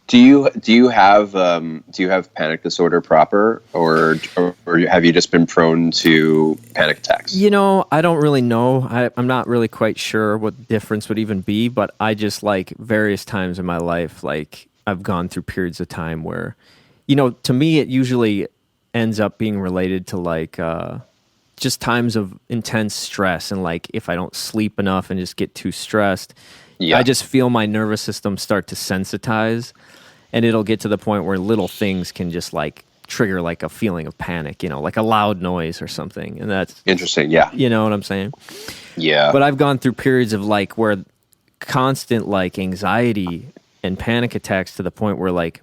Do you have panic disorder proper, or have you just been prone to panic attacks? You know, I don't really know. I'm not really quite sure what the difference would even be, but I just like various times in my life, like I've gone through periods of time where, you know, to me it usually ends up being related to like just times of intense stress, and like if I don't sleep enough and just get too stressed, I just feel my nervous system start to sensitize. And it'll get to the point where little things can just like trigger like a feeling of panic, you know, like a loud noise or something. And that's interesting. Yeah. You know what I'm saying? Yeah. But I've gone through periods of like where constant like anxiety and panic attacks to the point where like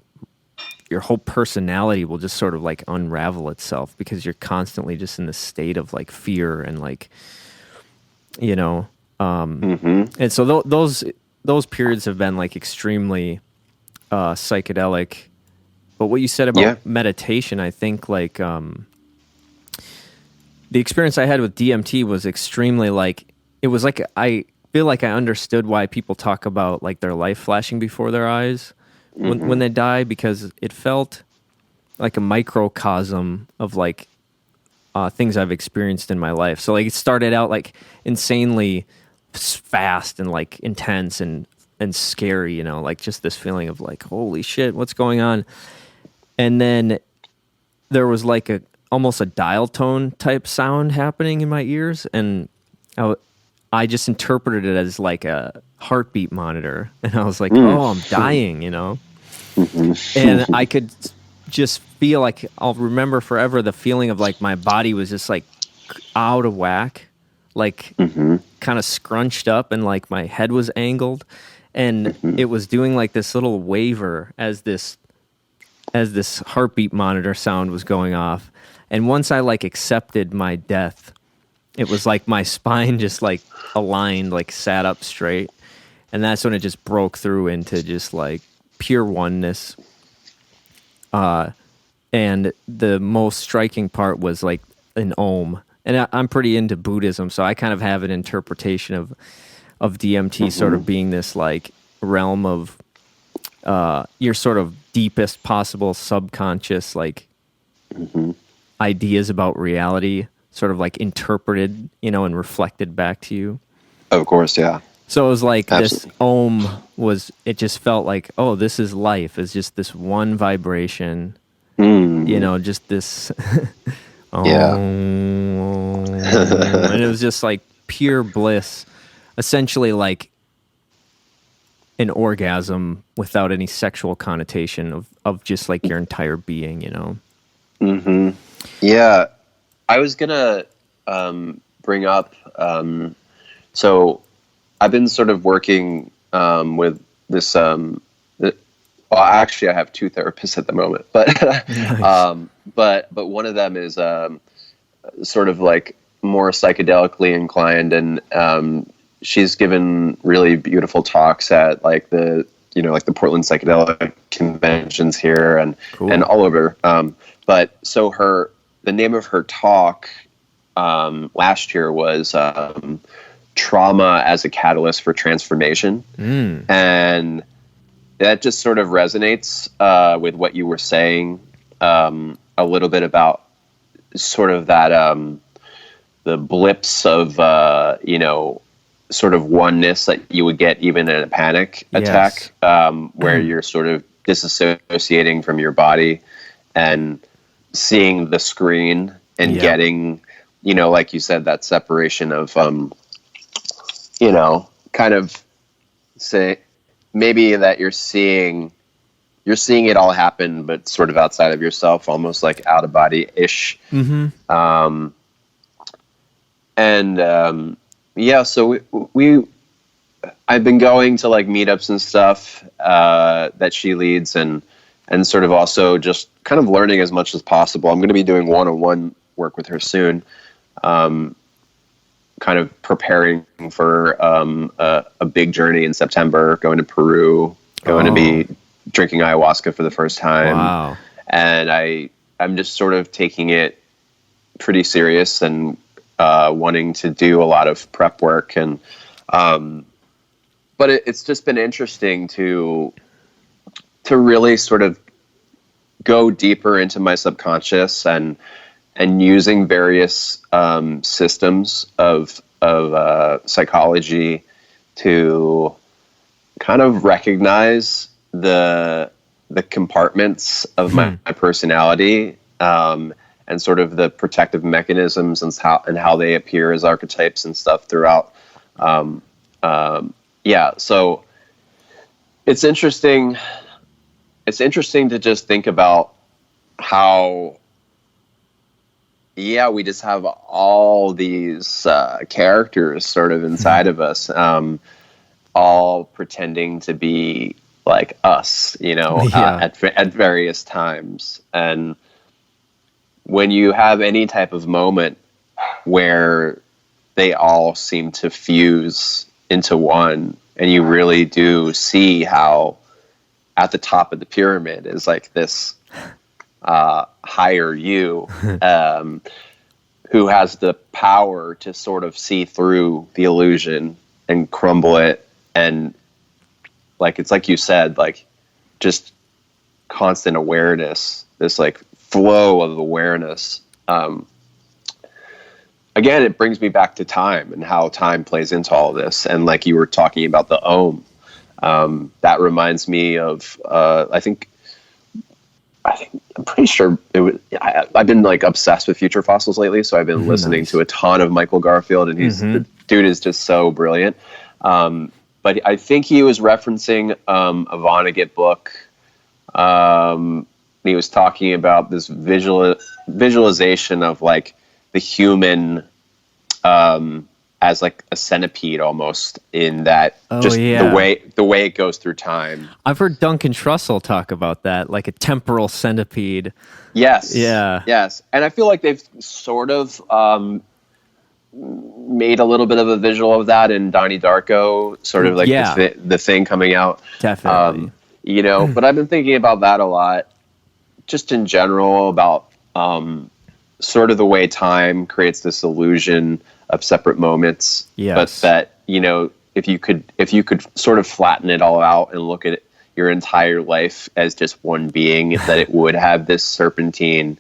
your whole personality will just sort of like unravel itself because you're constantly just in this state of like fear and like, you know, and so those periods have been like extremely psychedelic. But what you said about meditation, I think like the experience I had with DMT was extremely like, it was like I feel like I understood why people talk about like their life flashing before their eyes when they die, because it felt like a microcosm of like things I've experienced in my life. So like it started out like insanely fast and like intense and scary, you know, like just this feeling of like, holy shit, what's going on? And then there was like almost a dial tone type sound happening in my ears, and I just interpreted it as like a heartbeat monitor, and I was like, oh, I'm dying, you know? And I could just feel like I'll remember forever the feeling of like my body was just like out of whack, like kind of scrunched up, and like my head was angled, and it was doing like this little waver as this heartbeat monitor sound was going off. And once I like accepted my death, it was like my spine just like aligned, like sat up straight. And that's when it just broke through into just like pure oneness. And the most striking part was like an Om. And I'm pretty into Buddhism, so I kind of have an interpretation of DMT sort of being this like realm of your sort of deepest possible subconscious like ideas about reality sort of like interpreted, you know, and reflected back to you. Of course, yeah. So it was like this Om it just felt like, oh, this is life. It's just this one vibration, you know, just this and it was just like pure bliss, essentially like an orgasm without any sexual connotation of just like your entire being, you know? Yeah. I was going to bring up, so I've been sort of working with this, well, actually I have two therapists at the moment, but, nice. But one of them is sort of like more psychedelically inclined, and she's given really beautiful talks at like the Portland psychedelic conventions here and all over. But so the name of her talk last year was Trauma as a Catalyst for Transformation. And that just sort of resonates with what you were saying a little bit about sort of that the blips of sort of oneness that you would get even in a panic attack, where you're sort of disassociating from your body and seeing the screen and getting, you know, like you said, that separation of, you know, kind of say maybe that you're seeing it all happen, but sort of outside of yourself, almost like out of body ish. So I've been going to like meetups and stuff that she leads, and sort of also just kind of learning as much as possible. I'm going to be doing one-on-one work with her soon, kind of preparing for a big journey in September, going to Peru, going to be drinking ayahuasca for the first time. Wow. And I'm just sort of taking it pretty serious and wanting to do a lot of prep work, and but it's just been interesting to really sort of go deeper into my subconscious and using various systems of psychology to kind of recognize the compartments of my personality, and sort of the protective mechanisms and how they appear as archetypes and stuff throughout. So it's interesting. It's interesting to just think about how, we just have all these characters sort of inside of us. all pretending to be like us, Yeah. at various times. And when you have any type of moment where they all seem to fuse into one, and you really do see how at the top of the pyramid is like this higher you, who has the power to sort of see through the illusion and crumble it. And like, it's like you said, like just constant awareness, this like flow of awareness. Again, it brings me back to time and how time plays into all of this. And like you were talking about the Om, that reminds me of, I'm pretty sure I've been like obsessed with Future Fossils lately. So I've been listening to a ton of Michael Garfield, and the dude is just so brilliant. But I think he was referencing a Vonnegut book. He was talking about this visualization of like the human as like a centipede almost, in that the way it goes through time. I've heard Duncan Trussell talk about that, like a temporal centipede. Yes. Yeah. Yes. And I feel like they've sort of made a little bit of a visual of that in Donnie Darko, sort of like the thing coming out. Definitely. But I've been thinking about that a lot, just in general, about sort of the way time creates this illusion of separate moments. Yes. But that, if you could sort of flatten it all out and look at your entire life as just one being, that it would have this serpentine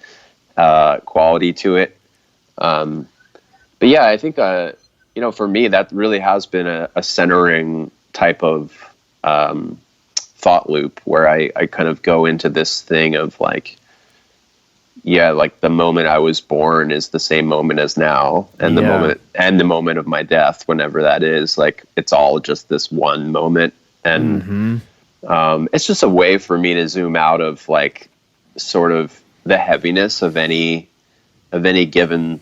quality to it. But yeah, I think, for me, that really has been a centering type of thought loop, where I kind of go into this thing of like, like the moment I was born is the same moment as now, and the moment of my death, whenever that is, like it's all just this one moment. And it's just a way for me to zoom out of like sort of the heaviness of any given,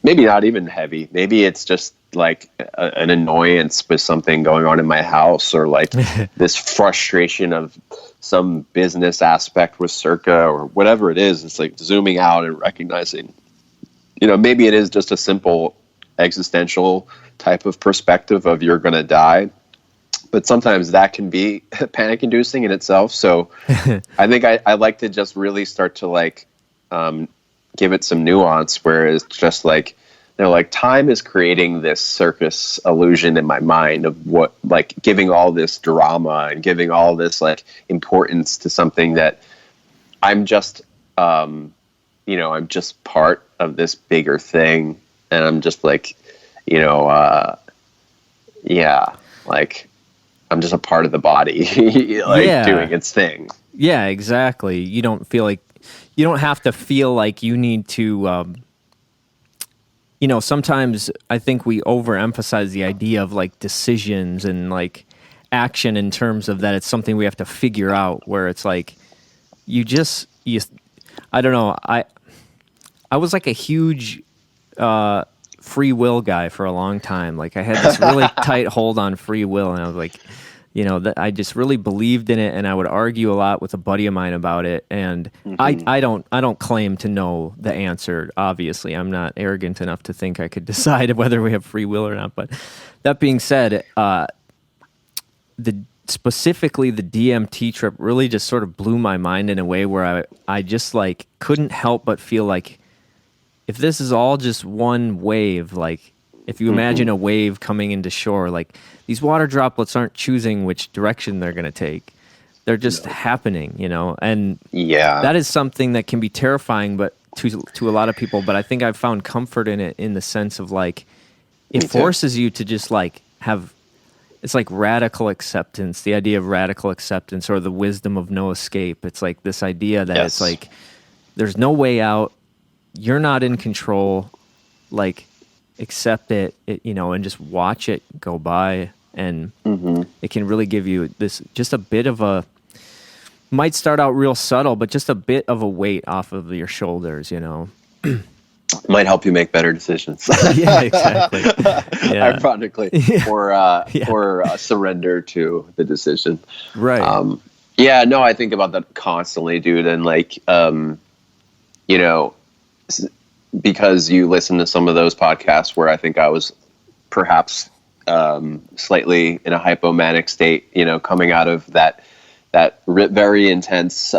maybe not even heavy, maybe it's just like an annoyance with something going on in my house, or like this frustration of some business aspect with Circa, or whatever it is. It's like zooming out and recognizing, maybe it is just a simple existential type of perspective of you're going to die, but sometimes that can be panic inducing in itself. So I think I like to just really start to like give it some nuance, where it's just like, like time is creating this circus illusion in my mind of what, like giving all this drama and giving all this like importance to something that I'm just, I'm just part of this bigger thing. And I'm just like, like I'm just a part of the body, doing its thing. Yeah, exactly. You don't have to feel like you need to, sometimes I think we overemphasize the idea of like decisions and like action in terms of that it's something we have to figure out, where it's like I don't know. I was like a huge free will guy for a long time. Like I had this really tight hold on free will, and I was like, that I just really believed in it, and I would argue a lot with a buddy of mine about it. And I don't claim to know the answer. Obviously, I'm not arrogant enough to think I could decide whether we have free will or not. But that being said, specifically the DMT trip really just sort of blew my mind in a way where I just like couldn't help but feel like, if this is all just one wave, like if you imagine a wave coming into shore, like these water droplets aren't choosing which direction they're going to take. They're just happening, and that is something that can be terrifying, but to a lot of people. But I think I've found comfort in it, in the sense of like, it forces you to just like it's like radical acceptance, the idea of radical acceptance, or the wisdom of no escape. It's like this idea that it's like, there's no way out. You're not in control. Like, accept it, and just watch it go by. And it can really give you this, just a bit of a, might start out real subtle, but just a bit of a weight off of your shoulders, might help you make better decisions. Yeah, exactly. Yeah. Ironically, Yeah. or surrender to the decision. Right. Yeah, no, I think about that constantly, dude. And like, you know, because you listen to some of those podcasts where I think I was perhaps slightly in a hypomanic state, you know, coming out of that very intense,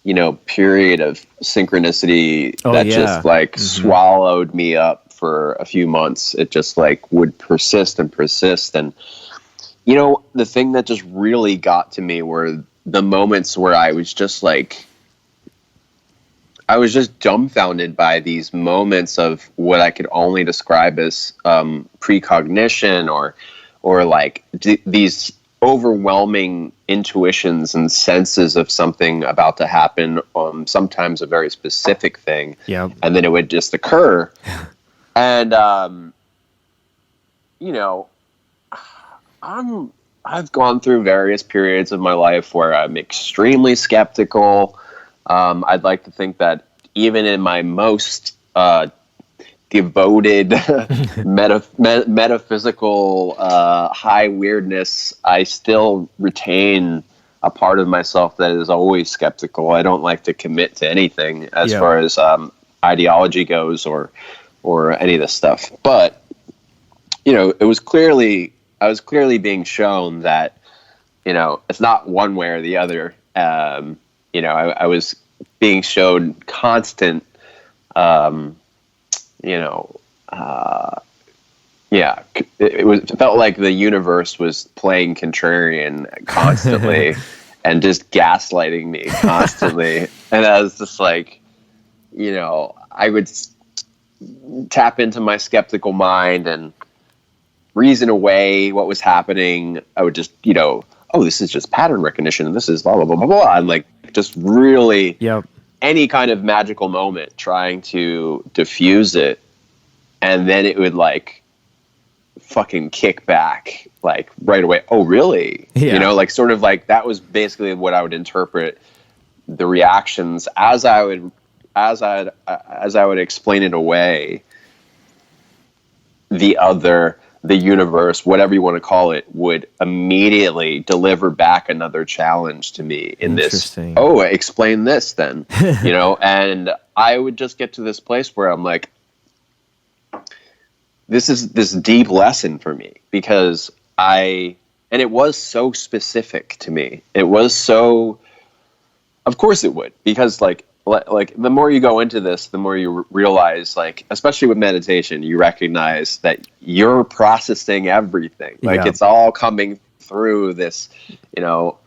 you know, period of synchronicity that just like swallowed me up for a few months. It just like would persist and persist. And, you know, the thing that just really got to me were the moments where I was just like, I was just dumbfounded by these moments of what I could only describe as precognition or like these overwhelming intuitions and senses of something about to happen, sometimes a very specific thing, and then it would just occur. And you know, I've gone through various periods of my life where I'm extremely skeptical. I'd like to think that even in my most devoted metaphysical high weirdness, I still retain a part of myself that is always skeptical. I don't like to commit to anything as far as ideology goes or any of this stuff. But you know, I was clearly being shown that, you know, it's not one way or the other. You know, I was being shown constant, you know, it felt like the universe was playing contrarian constantly and just gaslighting me constantly. And I was just like, you know, I would tap into my skeptical mind and reason away what was happening. I would just, you know, oh, this is just pattern recognition, and this is blah, blah, blah, blah, blah. And like just really any kind of magical moment trying to diffuse it. And then it would like fucking kick back like right away. Oh, really? You know, like sort of like that was basically what I would interpret the reactions as I would explain it away. The universe, whatever you want to call it, would immediately deliver back another challenge to me in this. Oh, explain this then, you know? And I would just get to this place where I'm like, this is this deep lesson for me because and it was so specific to me. It was so, of course it would, because like the more you go into this, the more you realize, like, especially with meditation, you recognize that you're processing everything. Like it's all coming through this, you know,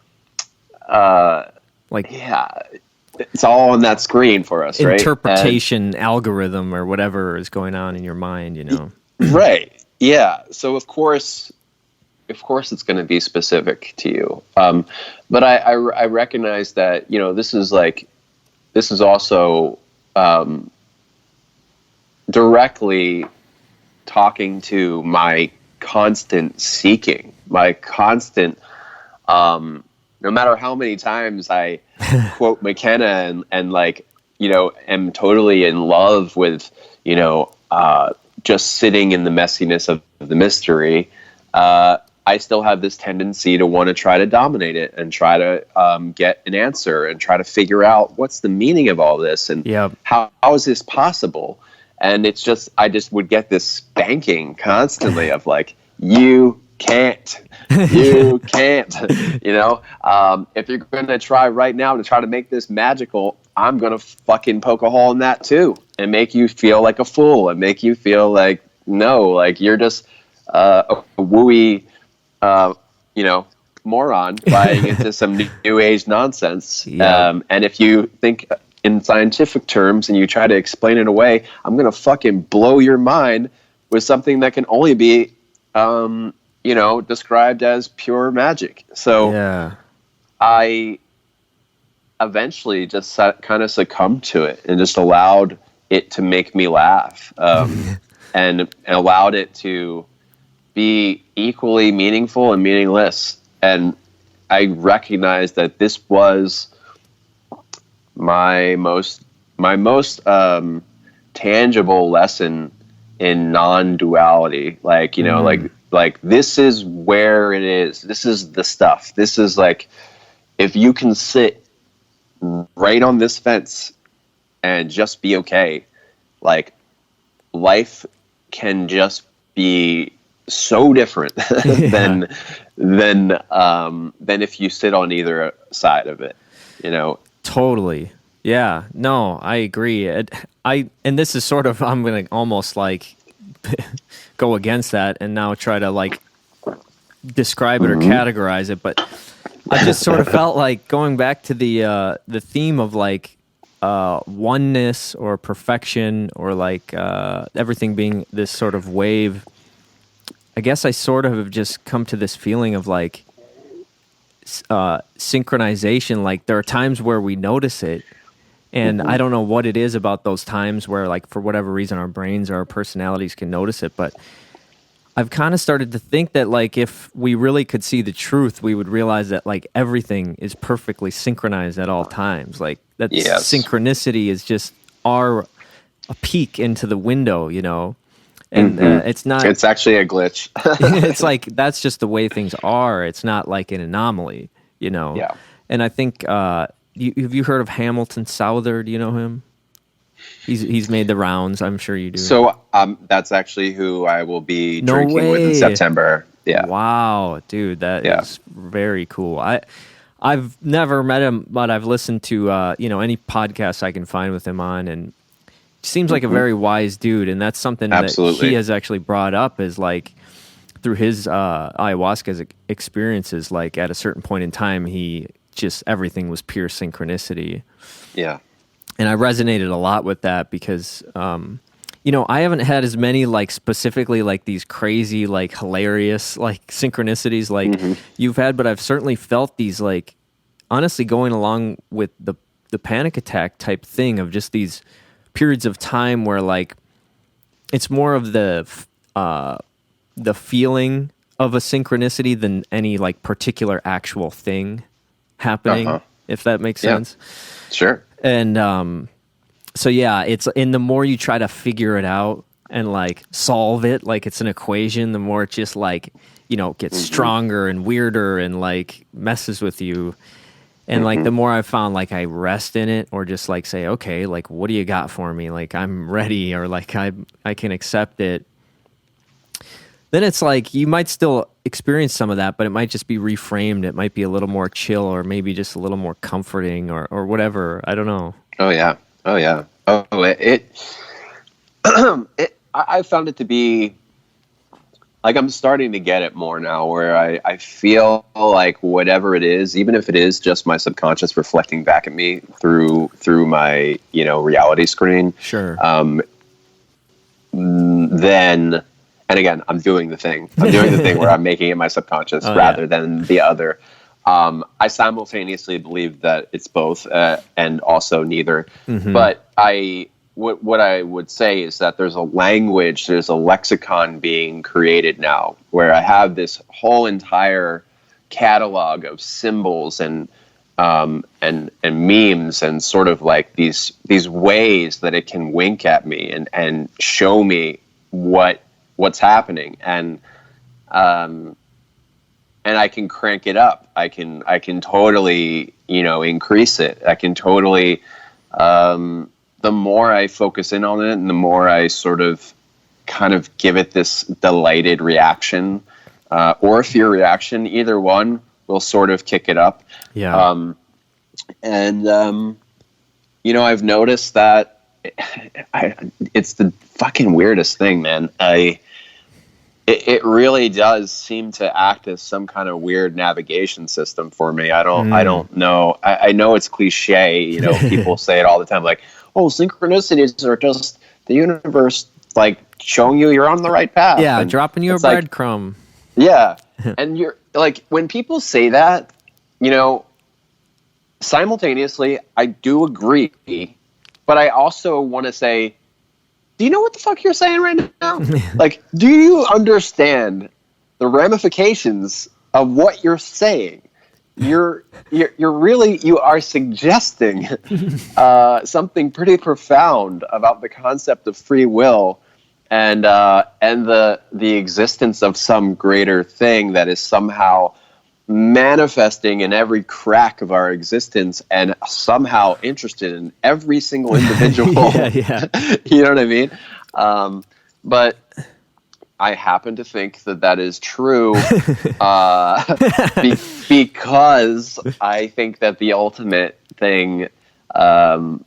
it's all on that screen for us, right? Interpretation algorithm or whatever is going on in your mind, you know. Right. Yeah. So of course it's going to be specific to you. But I recognize that, you know, this is also directly talking to my constant seeking, my constant, no matter how many times I quote McKenna and like, you know, am totally in love with, you know, just sitting in the messiness of the mystery, I still have this tendency to want to try to dominate it and try to get an answer and try to figure out what's the meaning of all this and how is this possible? And it's just, I just would get this spanking constantly of like, you can't, you can't, you know, if you're going to try right now to try to make this magical, I'm going to fucking poke a hole in that too and make you feel like a fool and make you feel like, no, like you're just a wooey, you know, moron buying into some new age nonsense. And if you think in scientific terms and you try to explain it away, I'm going to fucking blow your mind with something that can only be, you know, described as pure magic. So I eventually just kind of succumbed to it and just allowed it to make me laugh, and allowed it to be equally meaningful and meaningless. And I recognized that this was my most tangible lesson in non-duality. Like, you know, like this is where it is. This is the stuff. This is like, if you can sit right on this fence and just be okay, like life can just be so different than if you sit on either side of it, you know? Totally. Yeah. No, I agree. And this is sort of, I'm going to almost like go against that and now try to like describe it or categorize it. But I just sort of felt like going back to the theme of like oneness or perfection or like everything being this sort of wave. I guess I sort of have just come to this feeling of like synchronization. Like there are times where we notice it, and I don't know what it is about those times where like for whatever reason our brains or our personalities can notice it, but I've kind of started to think that like if we really could see the truth, we would realize that like everything is perfectly synchronized at all times. Like that synchronicity is just a peek into the window, you know? And it's not... It's actually a glitch. It's like, that's just the way things are. It's not like an anomaly, you know? Yeah. And I think, have you heard of Hamilton Souther? Do you know him? He's made the rounds. I'm sure you do. So that's actually who I will be drinking with in September. Yeah. Wow, dude, that is very cool. I've never met him, but I've listened to any podcast I can find with him on, and seems like a very wise dude. And that's something that he has actually brought up is like through his ayahuasca experiences. Like at a certain point in time, everything was pure synchronicity. Yeah. And I resonated a lot with that because, I haven't had as many like specifically like these crazy, like hilarious, like synchronicities like you've had, but I've certainly felt these like, honestly going along with the panic attack type thing of just these periods of time where like, it's more of the feeling of a synchronicity than any like particular actual thing happening, if that makes sense. Sure. And and the more you try to figure it out and like solve it, like it's an equation, the more it just like, gets stronger and weirder and like messes with you. And like the more I've found like I rest in it or just like say, okay, like what do you got for me? Like I'm ready, or like I can accept it. Then it's like you might still experience some of that, but it might just be reframed. It might be a little more chill or maybe just a little more comforting or whatever. I don't know. Oh, yeah. I found it to be like I'm starting to get it more now where I feel like whatever it is, even if it is just my subconscious reflecting back at me through my, reality screen. Sure. Then... And again, I'm doing the thing. Where I'm making it my subconscious rather than the other. I simultaneously believe that it's both and also neither. But what I would say is that there's a lexicon being created now where I have this whole entire catalog of symbols and memes and sort of like these ways that it can wink at me and show me what's happening, and I can crank it up. I can totally, increase it. I can totally, the more I focus in on it and the more I sort of kind of give it this delighted reaction, or a fear reaction, either one will sort of kick it up. Yeah. I've noticed that it's the fucking weirdest thing, man. It really does seem to act as some kind of weird navigation system for me. I don't know. I know it's cliche. People say it all the time, like, "Oh, synchronicities are just the universe, like showing you're on the right path." Yeah, and dropping you a breadcrumb. Yeah, and you're like, when people say that, simultaneously, I do agree, but I also want to say, do you know what the fuck you're saying right now? Like, do you understand the ramifications of what you're saying? you are suggesting something pretty profound about the concept of free will and the existence of some greater thing that is somehow manifesting in every crack of our existence and somehow interested in every single individual. Yeah. You know what I mean? But I happen to think that is true because I think that the ultimate thing, thing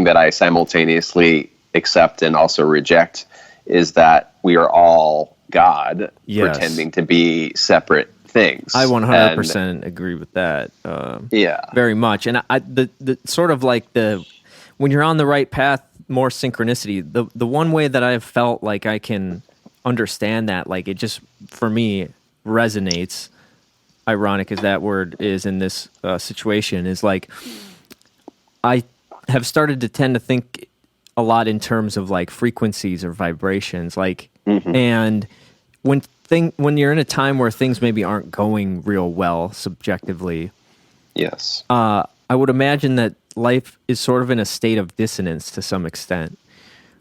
that I simultaneously accept and also reject is that we are all God, yes, pretending to be separate things. I 100% agree with that. Very much. And the sort of like when you're on the right path, more synchronicity. The one way that I've felt like I can understand that, like it just for me resonates. Ironic as that word is in this situation, is like I have started to tend to think a lot in terms of like frequencies or vibrations, like, and when you're in a time where things maybe aren't going real well subjectively, yes, I would imagine that life is sort of in a state of dissonance to some extent,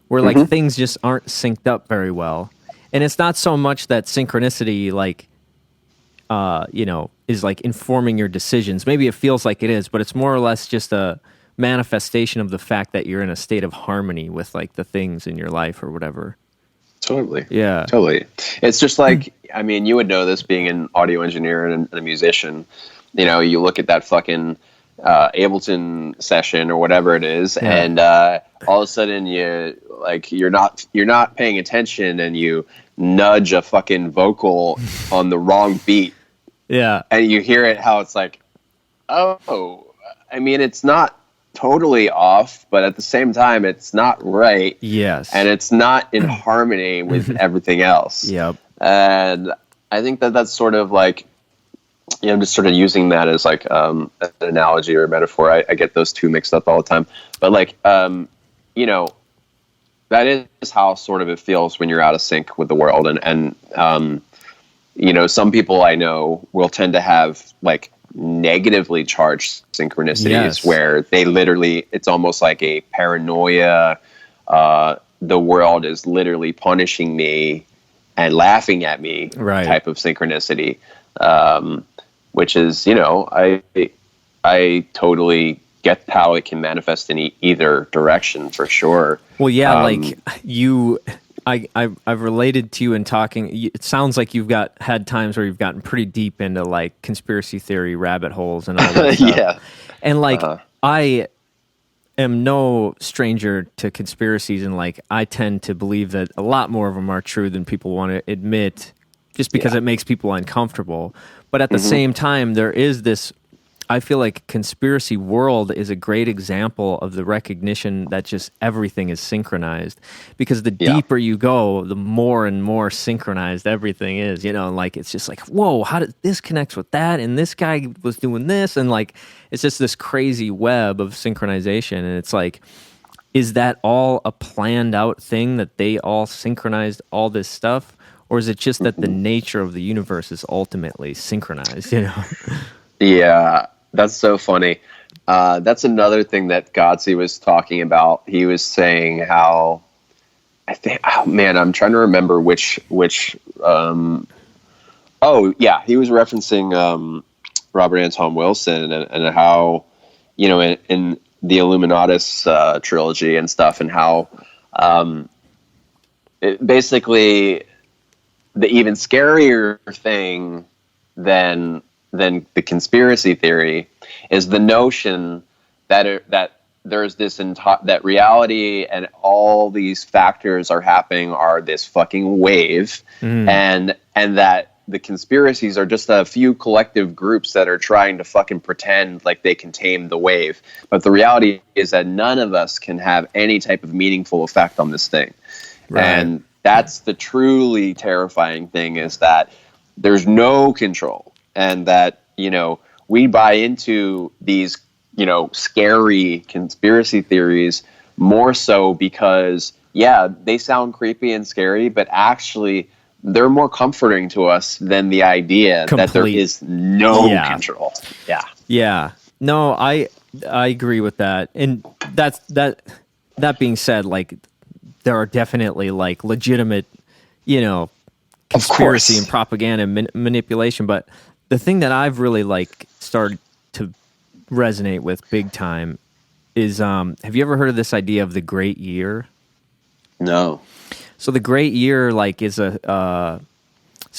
where like things just aren't synced up very well. And it's not so much that synchronicity, like, is like informing your decisions. Maybe it feels like it is, but it's more or less just a manifestation of the fact that you're in a state of harmony with like the things in your life or whatever. Totally. Yeah. Totally. It's just like, I mean, you would know this being an audio engineer and a musician. You know, you look at that fucking Ableton session or whatever it is, and all of a sudden you're not paying attention and you nudge a fucking vocal on the wrong beat. Yeah. And you hear it how it's like, oh, I mean, it's not totally off, but at the same time, it's not right. Yes. And it's not in harmony with everything else. Yep. And I think that's sort of like, I'm just sort of using that as like an analogy or a metaphor. I get those two mixed up all the time. But like, that is how sort of it feels when you're out of sync with the world. And some people I know will tend to have like negatively charged synchronicities where they literally, it's almost like a paranoia. The world is literally punishing me and laughing at me type of synchronicity. Which is, I totally get how it can manifest in either direction for sure. Well, yeah, like I've related to you in talking. It sounds like you've had times where you've gotten pretty deep into like conspiracy theory rabbit holes and all that stuff. Yeah. And like I am no stranger to conspiracies, and like I tend to believe that a lot more of them are true than people want to admit, just because it makes people uncomfortable. But at the same time, there is this, I feel like conspiracy world is a great example of the recognition that just everything is synchronized. Because the deeper you go, the more and more synchronized everything is, like it's just like, whoa, how did this connect with that? And this guy was doing this. And like, it's just this crazy web of synchronization. And it's like, is that all a planned out thing that they all synchronized all this stuff? Or is it just that the nature of the universe is ultimately synchronized, Yeah, that's so funny. That's another thing that Godsey was talking about. He was saying how, I'm trying to remember which he was referencing Robert Anton Wilson and how, in the Illuminatus trilogy and stuff, and how basically the even scarier thing than the conspiracy theory is the notion that there's this that reality and all these factors are happening are this fucking wave, and that the conspiracies are just a few collective groups that are trying to fucking pretend like they can tame the wave. But the reality is that none of us can have any type of meaningful effect on this thing. Right. And that's the truly terrifying thing, is that there's no control, and that, we buy into these, scary conspiracy theories more so because, they sound creepy and scary, but actually they're more comforting to us than the idea that there is no control. Yeah. No, I agree with that. And that being said, like, there are definitely like legitimate, conspiracy and propaganda and manipulation. But the thing that I've really like started to resonate with big time is, have you ever heard of this idea of the Great Year? No. So the Great Year, like, is some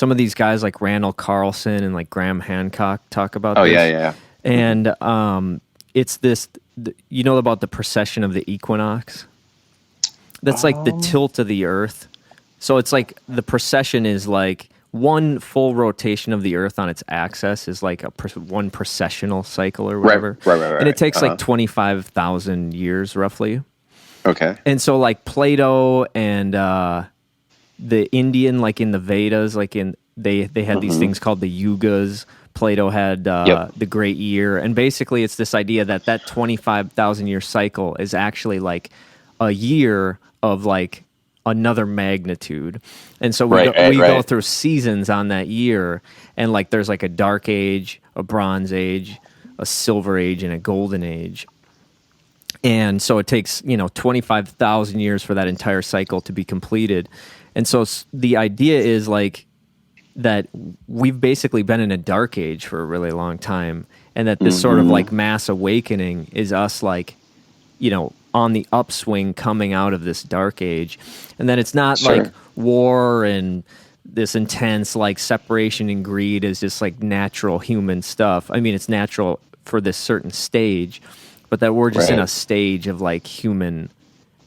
of these guys like Randall Carlson and like Graham Hancock talk about this. Yeah. And it's this, about the precession of the equinox? That's like the tilt of the Earth. So it's like the precession is like one full rotation of the Earth on its axis is like one precessional cycle or whatever. Right. And it takes like 25,000 years roughly. Okay. And so like Plato and the Indian, like in the Vedas, like they had these things called the yugas. Plato had the Great Year. And basically it's this idea that 25,000 year cycle is actually like a year of like another magnitude. And so we go through seasons on that year, and like there's like a dark age, a bronze age, a silver age, and a golden age. And so it takes, 25,000 years for that entire cycle to be completed. And so the idea is like that we've basically been in a dark age for a really long time, and that this sort of like mass awakening is us like, on the upswing coming out of this dark age. And then it's not like war and this intense like separation and greed is just like natural human stuff. I mean, it's natural for this certain stage, but that we're just in a stage of like human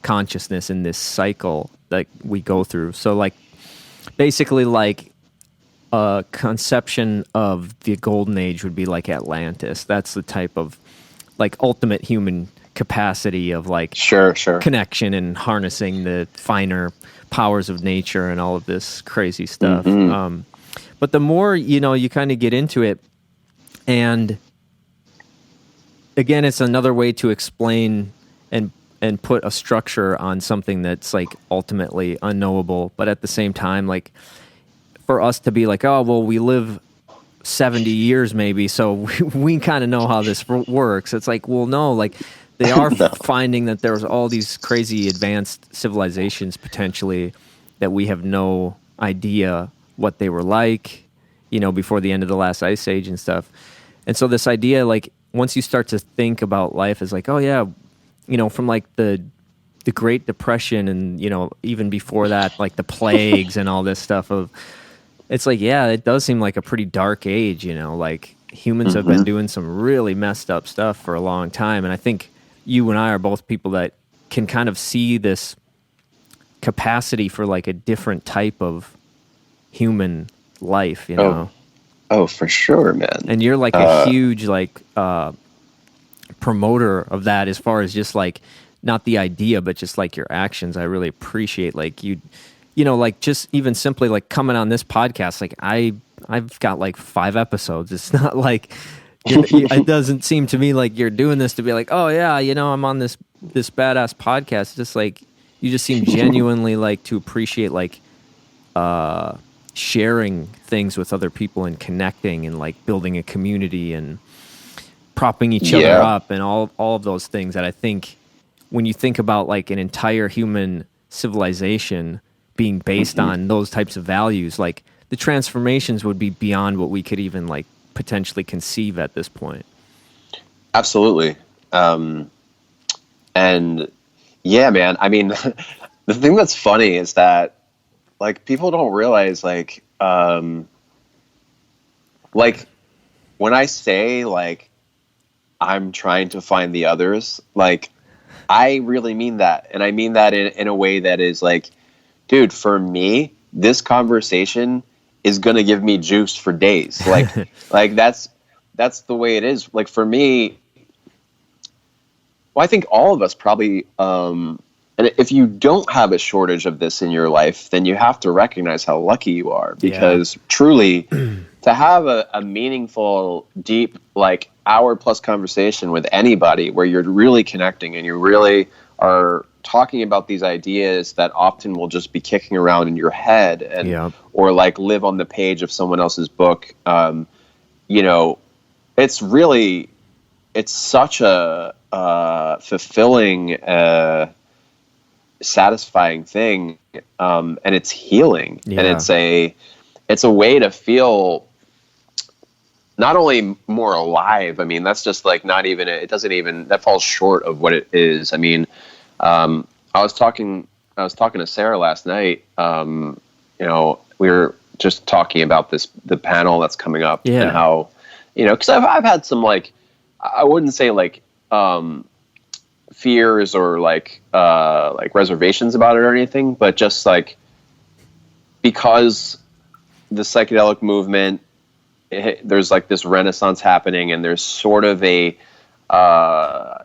consciousness in this cycle that we go through. So like basically like a conception of the golden age would be like Atlantis. That's the type of like ultimate human capacity of like connection and harnessing the finer powers of nature and all of this crazy stuff. But the more, you kind of get into it, and again, it's another way to explain and put a structure on something that's like ultimately unknowable. But at the same time, like for us to be like, oh, well, we live 70 years maybe, so we kind of know how this works. It's like, well, no, like they are finding that there's all these crazy advanced civilizations potentially that we have no idea what they were like, before the end of the last ice age and stuff. And so this idea, like once you start to think about life as like, oh yeah, from like the Great Depression and, even before that, like the plagues and all this stuff it's like, yeah, it does seem like a pretty dark age, like humans have been doing some really messed up stuff for a long time. And I think you and I are both people that can kind of see this capacity for like a different type of human life, Oh, for sure, man. And you're like a huge like promoter of that, as far as just like not the idea, but just like your actions. I really appreciate like like just even simply like coming on this podcast. Like I've got like 5 episodes. It's not like it doesn't seem to me like you're doing this to be like, oh yeah, I'm on this badass podcast. Just like you just seem genuinely like to appreciate like sharing things with other people and connecting and like building a community and propping each other up and all of those things that I think when you think about like an entire human civilization being based on those types of values, like the transformations would be beyond what we could even like potentially conceive at this point. Absolutely. And yeah, man, I mean, the thing that's funny is that like people don't realize like when I say like I'm trying to find the others, like I really mean that. And I mean that in a way that is like, dude, for me, this conversation is going to give me juice for days. Like, like that's the way it is. Like for me, well, I think all of us probably, and if you don't have a shortage of this in your life, then you have to recognize how lucky you are, because truly to have a meaningful, deep, like hour plus conversation with anybody where you're really connecting and you really are talking about these ideas that often will just be kicking around in your head and or like live on the page of someone else's book. You know, it's such a fulfilling, satisfying thing, and it's healing, and it's a way to feel not only more alive. I mean, that's just like that falls short of what it is. I mean, I was talking to Sarah last night. You know, we were just talking about the panel that's coming up, and how, you know, because I've had some, like, I wouldn't say like fears or like reservations about it or anything, but just like, because the psychedelic movement, there's like this renaissance happening, and there's sort of a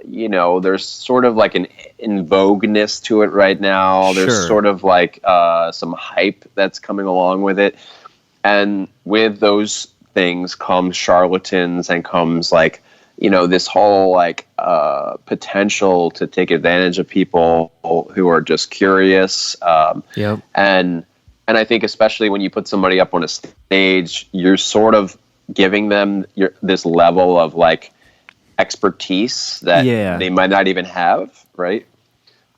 you know, there's sort of like an in vogueness to it right now. There's sort of like some hype that's coming along with it, and with those things comes charlatans, and comes, like, you know, this whole like potential to take advantage of people who are just curious. And I think especially when you put somebody up on a stage, you're sort of giving them this level of like expertise that they might not even have, right?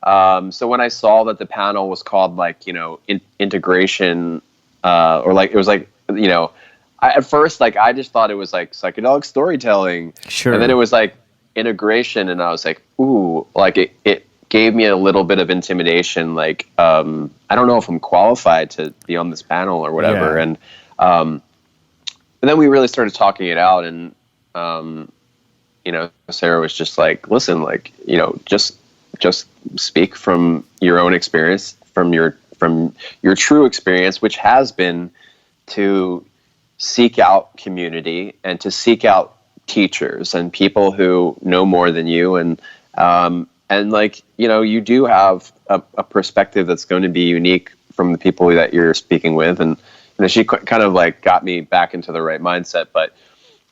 So when I saw that the panel was called, like, you know, integration, or like, it was like, you know, at first, like, I just thought it was like psychedelic storytelling. And then it was like integration, and I was like, ooh, like it gave me a little bit of intimidation. Like, I don't know if I'm qualified to be on this panel or whatever. And then we really started talking it out, and, you know, Sarah was just like, listen, like, you know, just speak from your own experience, from your true experience, which has been to seek out community and to seek out teachers and people who know more than you. And like, you know, you do have a perspective that's going to be unique from the people that you're speaking with. And, you know, she kind of like got me back into the right mindset. But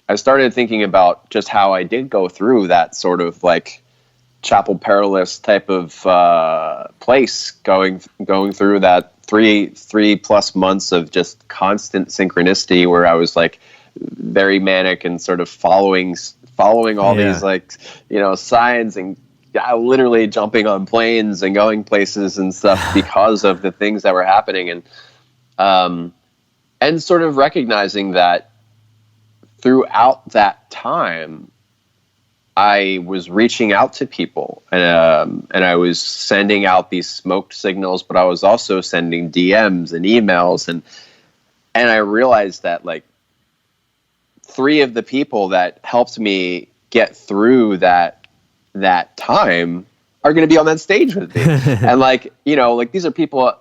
I started thinking about just how I did go through that sort of like Chapel Perilous type of place, going through that 3+ months of just constant synchronicity, where I was like very manic and sort of following all these, like, you know, signs, and literally jumping on planes and going places and stuff because of the things that were happening. And sort of recognizing that throughout that time, I was reaching out to people, and I was sending out these smoked signals, but I was also sending DMs and emails, and I realized that, like, 3 of the people that helped me get through that time are going to be on that stage with me. And, like, you know, like, these are people,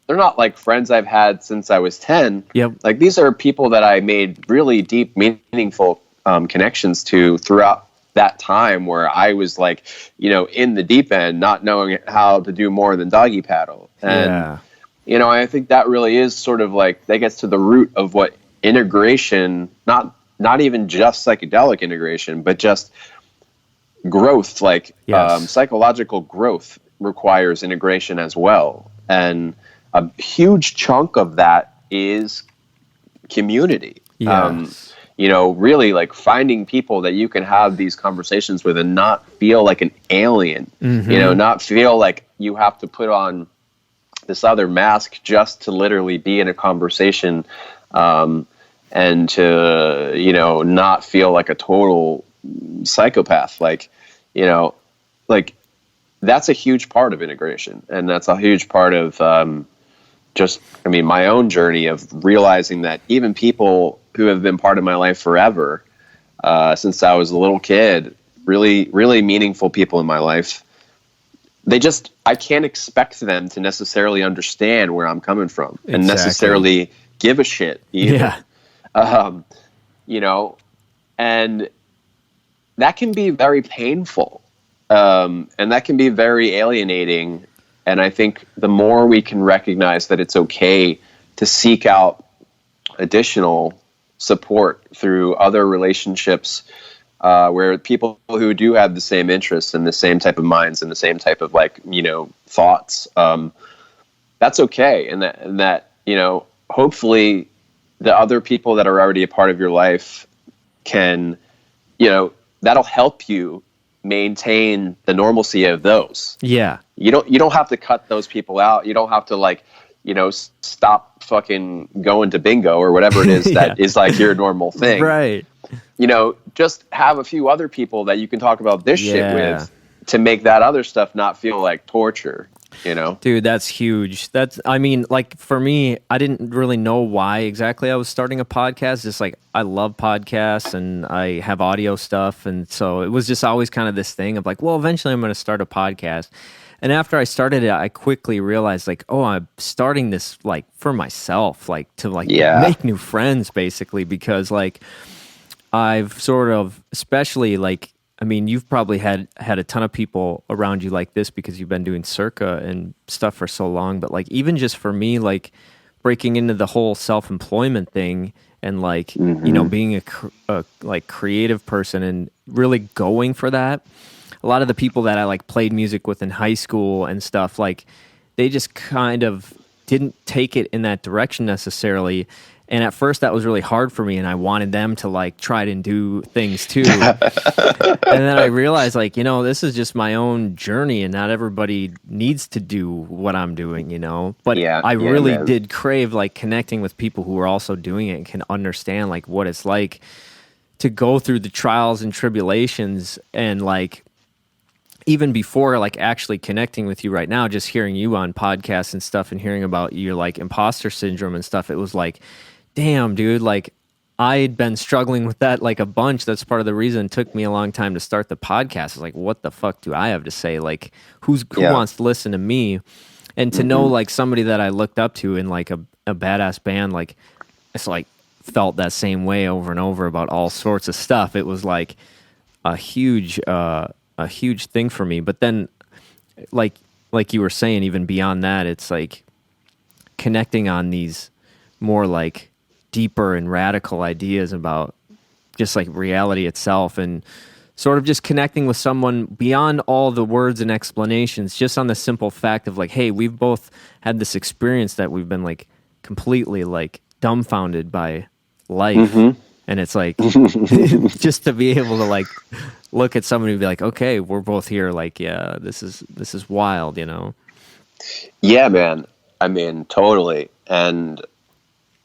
they're not like friends I've had since I was 10. Like, these are people that I made really deep, meaningful connections to throughout that time, where I was, like, you know, in the deep end, not knowing how to do more than doggy paddle. And, you know, I think that really is sort of like, that gets to the root of what integration, not even just psychedelic integration, but just growth, like psychological growth requires integration as well. And a huge chunk of that is community. You know, really, like, finding people that you can have these conversations with and not feel like an alien, you know, not feel like you have to put on this other mask just to literally be in a conversation, and to, you know, not feel like a total psychopath. Like, you know, like, that's a huge part of integration. And that's a huge part of my own journey of realizing that even people who have been part of my life forever, since I was a little kid, really, really meaningful people in my life, I can't expect them to necessarily understand where I'm coming from and necessarily give a shit either. You know, and that can be very painful. And that can be very alienating. And I think the more we can recognize that it's okay to seek out additional support through other relationships, where people who do have the same interests and the same type of minds and the same type of like, thoughts, that's okay. And that, hopefully the other people that are already a part of your life can, that'll help you maintain the normalcy of those. Yeah. You don't have to cut those people out. You don't have to like, stop fucking going to bingo or whatever it is that is like your normal thing. Right. Just have a few other people that you can talk about this shit with to make that other stuff not feel like torture, Dude, that's huge. Like for me, I didn't really know why exactly I was starting a podcast. Just like, I love podcasts and I have audio stuff. And so it was just always kind of this thing of like, well, eventually I'm going to start a podcast. And after I started it, I quickly realized like, oh, I'm starting this like for myself, like to like make new friends basically, because like I've sort of, especially like, I mean, you've probably had a ton of people around you like this because you've been doing Circa and stuff for so long. But like, even just for me, like breaking into the whole self-employment thing and like, being a like creative person and really going for that. A lot of the people that I like played music with in high school and stuff, like they just kind of didn't take it in that direction necessarily. And at first that was really hard for me, and I wanted them to like try and do things too. And then I realized like, this is just my own journey and not everybody needs to do what I'm doing, But I really did crave like connecting with people who are also doing it and can understand like what it's like to go through the trials and tribulations. And like, even before like actually connecting with you right now, just hearing you on podcasts and stuff and hearing about your like imposter syndrome and stuff, it was like, damn, dude, like I'd been struggling with that like a bunch. That's part of the reason it took me a long time to start the podcast. It's like, what the fuck do I have to say? Like, who wants to listen to me? And to know like somebody that I looked up to in like a badass band, like it's like felt that same way over and over about all sorts of stuff. It was like a huge thing for me. But then like you were saying, even beyond that, it's like connecting on these more like deeper and radical ideas about just like reality itself, and sort of just connecting with someone beyond all the words and explanations, just on the simple fact of like, hey, we've both had this experience that we've been like completely like dumbfounded by life. And it's like just to be able to like look at somebody and be like, okay, we're both here, like, yeah, this is wild, Yeah, man. I mean, totally. And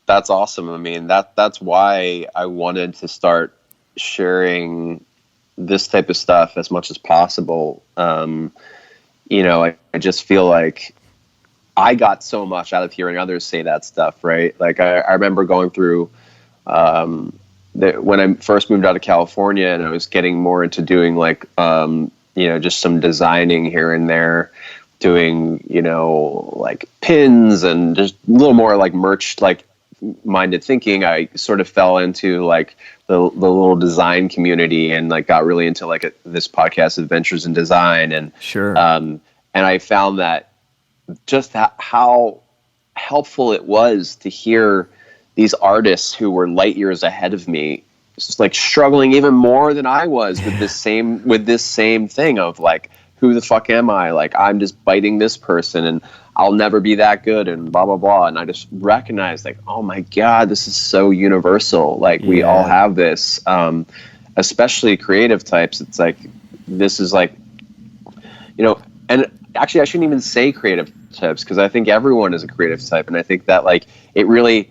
that's awesome. I mean, that's why I wanted to start sharing this type of stuff as much as possible. I just feel like I got so much out of hearing others say that stuff, right? Like I remember going through when I first moved out of California and I was getting more into doing like, just some designing here and there, doing, like pins and just a little more like merch, like minded thinking. I sort of fell into like the little design community and like got really into like this podcast, Adventures in Design. And sure. And I found that just how helpful it was to hear these artists who were light years ahead of me, just like struggling even more than I was with this same thing of like, who the fuck am I? Like, I'm just biting this person and I'll never be that good and blah, blah, blah. And I just recognized like, oh my God, this is so universal. Like we all have this, especially creative types. It's like, this is like, and actually I shouldn't even say creative types, because I think everyone is a creative type. And I think that like, it really,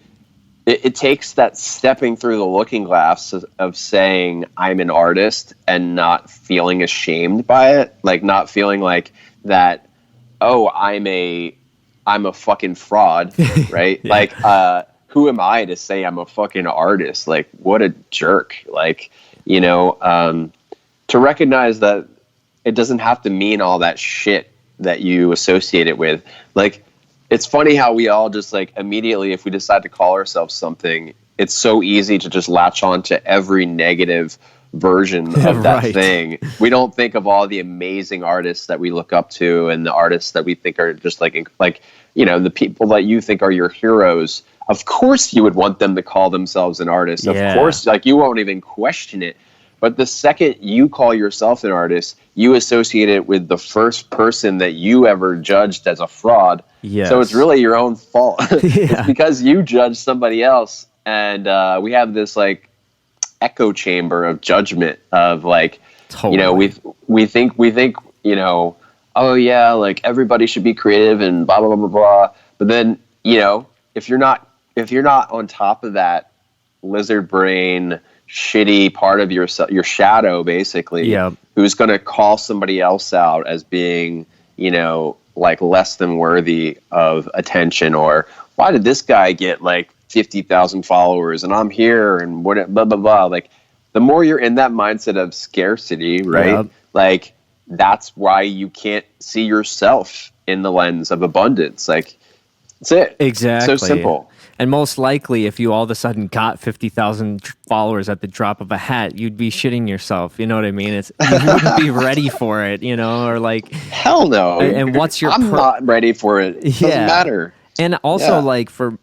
it takes that stepping through the looking glass of saying I'm an artist and not feeling ashamed by it. Like not feeling like that, oh, I'm a fucking fraud, right? Yeah. Like, who am I to say I'm a fucking artist? Like, what a jerk. Like, to recognize that it doesn't have to mean all that shit that you associate it with. Like, it's funny how we all just like immediately, if we decide to call ourselves something, it's so easy to just latch on to every negative version of that thing. We don't think of all the amazing artists that we look up to and the artists that we think are just like, the people that you think are your heroes. Of course you would want them to call themselves an artist. Of course, like you won't even question it. But the second you call yourself an artist, you associate it with the first person that you ever judged as a fraud. Yes. So it's really your own fault. Yeah. It's because you judged somebody else. And we have this like echo chamber of judgment of like, Totally. you know, we think, you know, oh yeah, like everybody should be creative and blah, blah, blah, blah, blah. But then, you know, if you're not on top of that lizard brain, shitty part of your shadow, basically, Yeah. who's going to call somebody else out as being, you know, like less than worthy of attention, or why did this guy get like 50,000 followers and I'm here and what, blah, blah, blah. Like the more you're in that mindset of scarcity, right? Yeah. Like that's why you can't see yourself in the lens of abundance. Like that's it. Exactly. So simple. And most likely, if you all of a sudden got 50,000 followers at the drop of a hat, you'd be shitting yourself. You know what I mean? You wouldn't be ready for it, you know, or like... Hell no. And what's your... I'm not ready for it. It doesn't matter. And also, like, for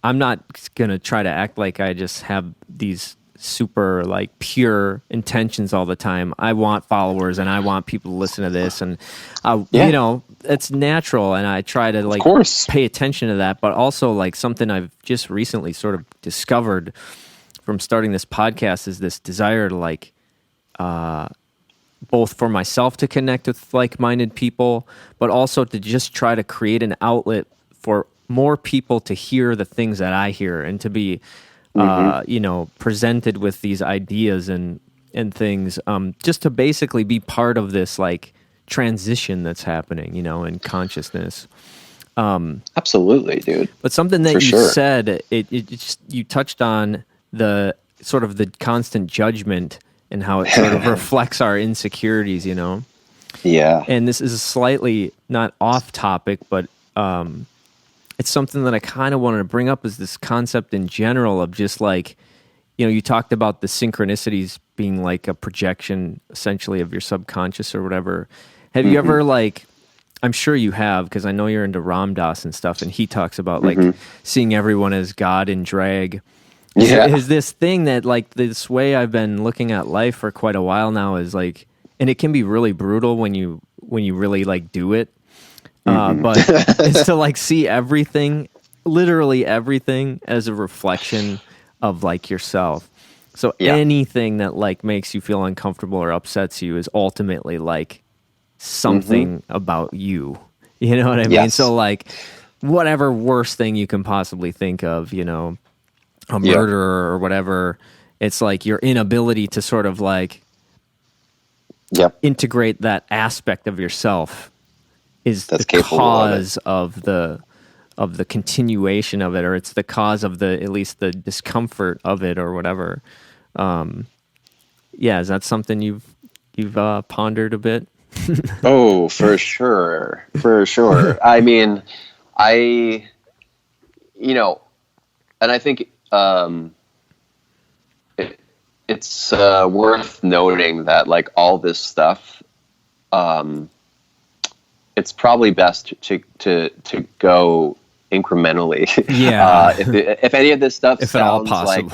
I'm not going to try to act like I just have these super, like, pure intentions all the time. I want followers, and I want people to listen to this, and, you know... It's natural, and I try to like pay attention to that. But also, like something I've just recently sort of discovered from starting this podcast is this desire to like, both for myself to connect with like-minded people, but also to just try to create an outlet for more people to hear the things that I hear and to be, you know, presented with these ideas and things, just to basically be part of this like transition that's happening, you know, in consciousness. Absolutely, dude. But something that you said, it just, you touched on the sort of the constant judgment and how it sort of reflects our insecurities, you know? Yeah. And this is slightly not off topic, but it's something that I kind of wanted to bring up, is this concept in general of just like, you know, you talked about the synchronicities being like a projection essentially of your subconscious or whatever. Have you ever like, I'm sure you have, because I know you're into Ram Dass and stuff, and he talks about like seeing everyone as God in drag. Is this thing that like this way I've been looking at life for quite a while now is like, and it can be really brutal when you really like do it. But it's to like see everything, literally everything, as a reflection of like yourself. So anything that like makes you feel uncomfortable or upsets you is ultimately like something about you. You know what I mean? So like whatever worst thing you can possibly think of, you know, a murderer or whatever, it's like your inability to sort of like integrate that aspect of yourself is the cause of the continuation of it, or it's the cause of the, at least the discomfort of it or whatever. Is that something you've pondered a bit? Oh, for sure. I mean, you know, and I think it's worth noting that like all this stuff, it's probably best to go incrementally. If any of this stuff sounds like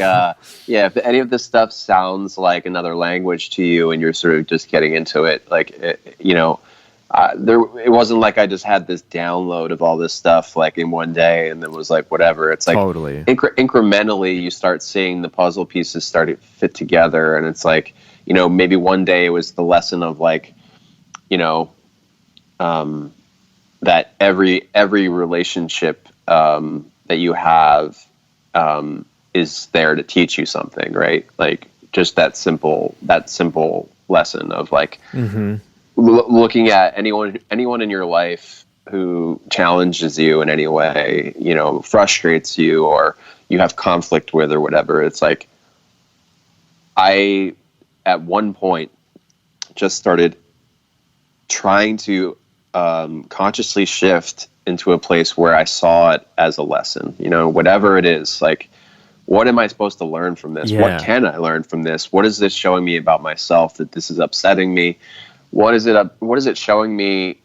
if any of this stuff sounds like another language to you and you're sort of just getting into it, like you know, it wasn't like I just had this download of all this stuff like in one day and then was like whatever. It's like totally incrementally you start seeing the puzzle pieces start to fit together, and it's like, you know, maybe one day it was the lesson of like, you know, that every relationship that you have is there to teach you something, right? Like just that simple lesson of like looking at anyone in your life who challenges you in any way, you know, frustrates you or you have conflict with or whatever. It's like I at one point just started trying to consciously shift into a place where I saw it as a lesson, you know, whatever it is. Like, what am I supposed to learn from this? What can I learn from this? What is this showing me about myself that this is upsetting me? What is it showing me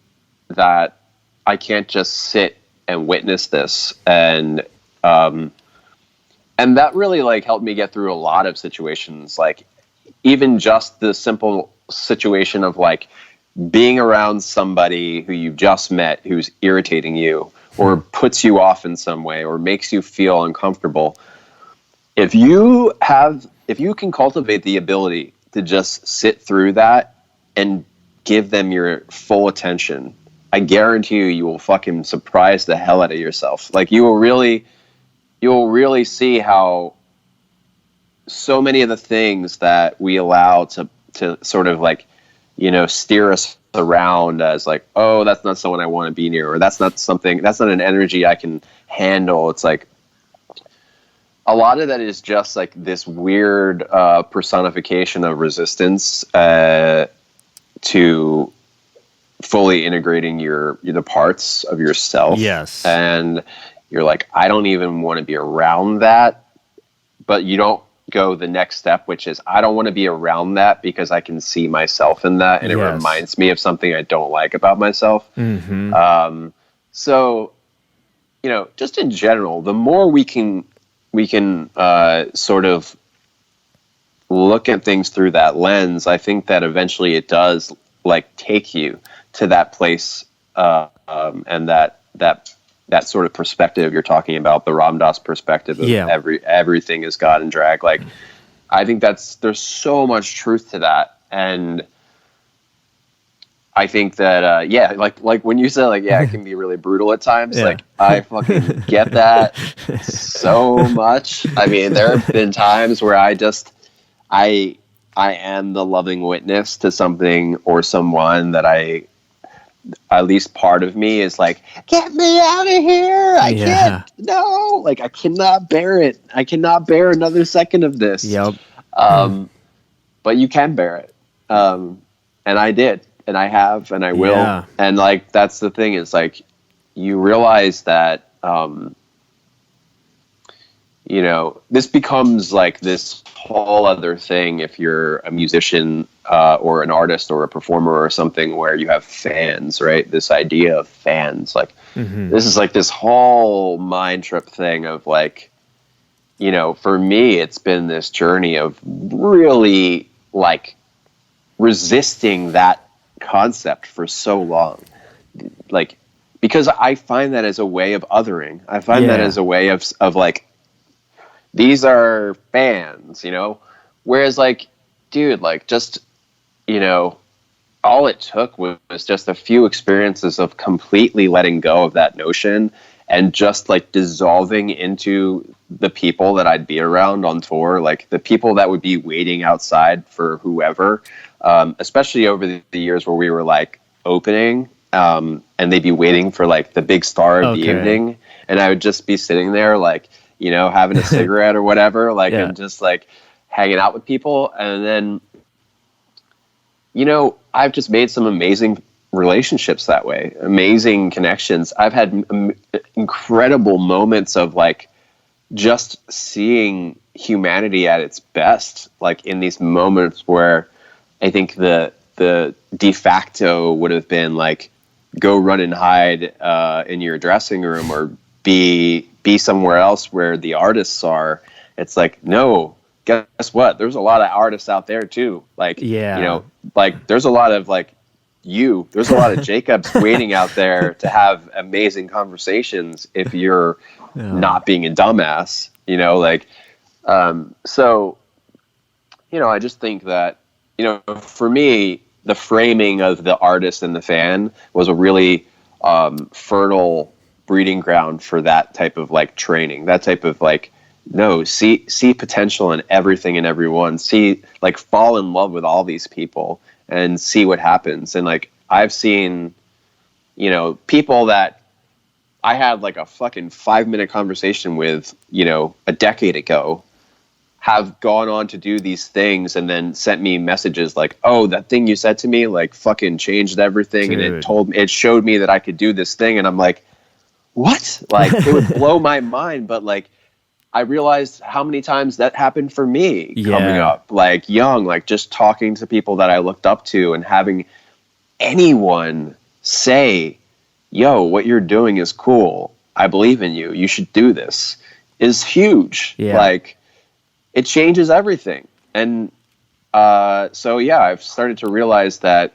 that I can't just sit and witness this? And that really like helped me get through a lot of situations, like even just the simple situation of like being around somebody who you just met who's irritating you or puts you off in some way or makes you feel uncomfortable. If you can cultivate the ability to just sit through that and give them your full attention, I guarantee you will fucking surprise the hell out of yourself. Like you will really see how so many of the things that we allow to sort of like, steer us around as like, oh, that's not someone I want to be near, or that's not an energy I can handle. It's like a lot of that is just like this weird personification of resistance to fully integrating the parts of yourself. Yes. And you're like, I don't even want to be around that, but you don't go the next step, which is I don't want to be around that because I can see myself in that, and it reminds me of something I don't like about myself. Mm-hmm. So, just in general, the more we can sort of look at things through that lens, I think that eventually it does like take you to that place, and that sort of perspective you're talking about, the Ram Dass perspective of everything is God and drag. Like, I think there's so much truth to that. And I think that, like when you said like, it can be really brutal at times. Like I fucking get that so much. I mean, there have been times where I am the loving witness to something or someone that at least part of me is like, get me out of here. I can't, no, like I cannot bear it. I cannot bear another second of this. Yep. But you can bear it. And I did, and I have, and I will. Yeah. And like, that's the thing is like, you realize that, this becomes like this whole other thing if you're a musician or an artist or a performer or something where you have fans, right? This idea of fans, like this is like this whole mind trip thing of like, for me, it's been this journey of really like resisting that concept for so long. Like, because I find that as a way of othering. I find that as a way of like, these are fans, whereas like, dude, like just, all it took was just a few experiences of completely letting go of that notion and just like dissolving into the people that I'd be around on tour, like the people that would be waiting outside for whoever, especially over the years where we were like opening, and they'd be waiting for like the big star of the evening. And I would just be sitting there like, having a cigarette or whatever, like, and just like hanging out with people. And then, I've just made some amazing relationships that way, amazing connections. I've had incredible moments of like just seeing humanity at its best, like in these moments where I think the de facto would have been like, go run and hide in your dressing room or be somewhere else where the artists are. It's like, no, guess what? There's a lot of artists out there too. Like, like there's a lot of like there's a lot of Jacobs waiting out there to have amazing conversations if you're not being a dumbass, so, I just think that, for me, the framing of the artist and the fan was a really fertile breeding ground for that type of like training, that type of like, see potential in everything and everyone, fall in love with all these people and see what happens. And like, I've seen, people that I had like a fucking 5-minute conversation with, a decade ago, have gone on to do these things and then sent me messages like, oh, that thing you said to me, like fucking changed everything. Dude. And it showed me that I could do this thing. And I'm like, what? Like, it would blow my mind. But like, I realized how many times that happened for me coming up, like young, like just talking to people that I looked up to and having anyone say, yo, what you're doing is cool. I believe in you. You should do this, is huge. Yeah. Like, it changes everything. And So yeah, I've started to realize that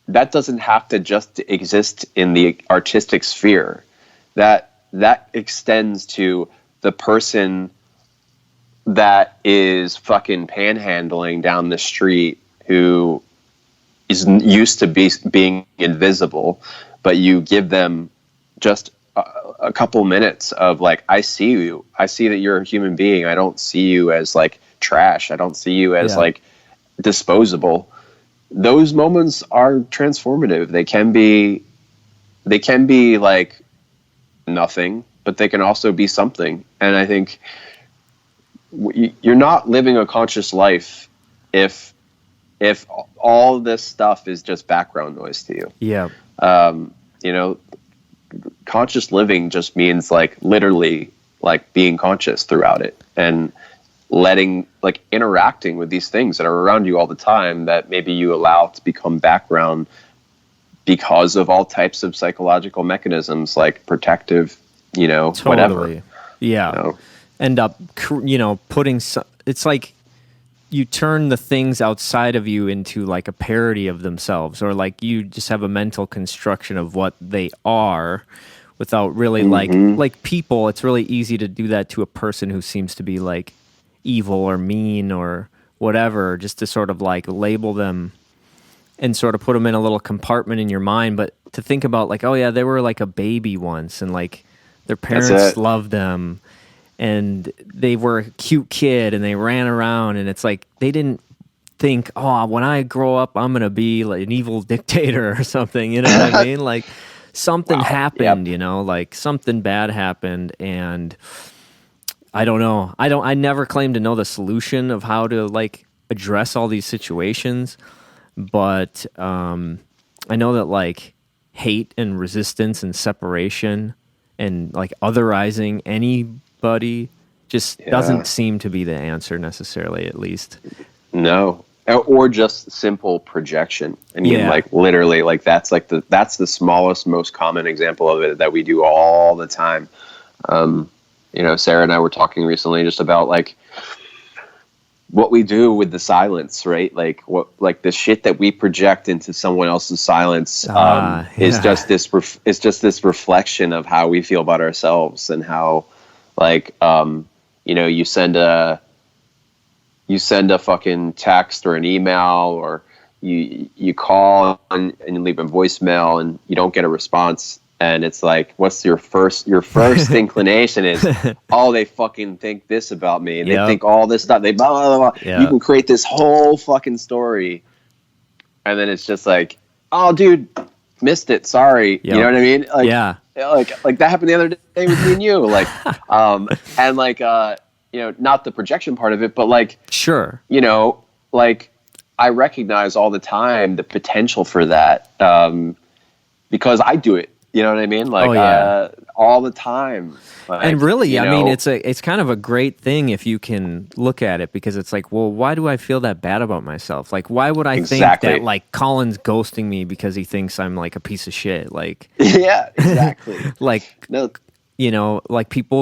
doesn't have to just exist in the artistic sphere. That extends to the person that is fucking panhandling down the street, who is used to being invisible, but you give them just a couple minutes of like, I see you. I see that you're a human being. I don't see you as like trash. I don't see you as like disposable. Those moments are transformative. They can be like nothing, but they can also be something. And I think you're not living a conscious life if all this stuff is just background noise to you. Yeah. You know, conscious living just means like literally like being conscious throughout it, and interacting with these things that are around you all the time that maybe you allow to become background because of all types of psychological mechanisms, like protective, whatever. Yeah. End up, putting it's like you turn the things outside of you into like a parody of themselves, or like you just have a mental construction of what they are without really like people. It's really easy to do that to a person who seems to be like evil or mean or whatever, just to sort of like label them and sort of put them in a little compartment in your mind. But to think about like, oh yeah, they were like a baby once, and like their parents loved them, and they were a cute kid, and they ran around, and it's like they didn't think, oh, when I grow up, I'm gonna be like an evil dictator or something. You know what I mean? Like something happened, like something bad happened, and I don't know. I never claim to know the solution of how to like address all these situations, but I know that like hate and resistance and separation and like otherizing anybody just doesn't seem to be the answer necessarily, at least. No. Or just simple projection. I mean, like literally, like that's the smallest, most common example of it that we do all the time. Sarah and I were talking recently just about like what we do with the silence, right? Like the shit that we project into someone else's silence is just this reflection of how we feel about ourselves, and how like you send a fucking text or an email, or you call and you leave a voicemail and you don't get a response. And it's like, what's your first inclination is, oh, they fucking think this about me, and they think all this stuff. They blah, blah, blah, blah. Yeah. You can create this whole fucking story, and then it's just like, oh, dude, missed it. Sorry. Yep. You know what I mean? Like, like that happened the other day with me and you. Like, and like, not the projection part of it, but like, sure, like I recognize all the time the potential for that, because I do it. You know what I mean? Like, all the time. Like, and really, I mean, it's kind of a great thing if you can look at it, because it's like, well, why do I feel that bad about myself? Like, why would I think that like Colin's ghosting me because he thinks I'm like a piece of shit? Like, yeah, exactly. Like, like you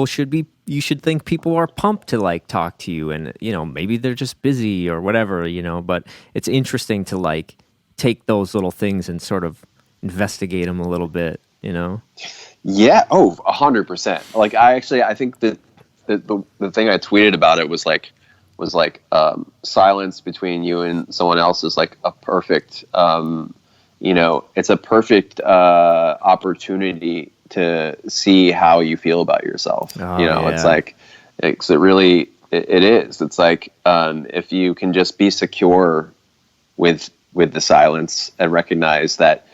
should think people are pumped to like talk to you, and maybe they're just busy or whatever, but it's interesting to like take those little things and sort of investigate them a little bit. Yeah. Oh, 100%. Like I think that the thing I tweeted about it was like silence between you and someone else is like a perfect, it's a perfect opportunity to see how you feel about yourself. It's like, it really, it is. It's like, if you can just be secure with the silence and recognize that,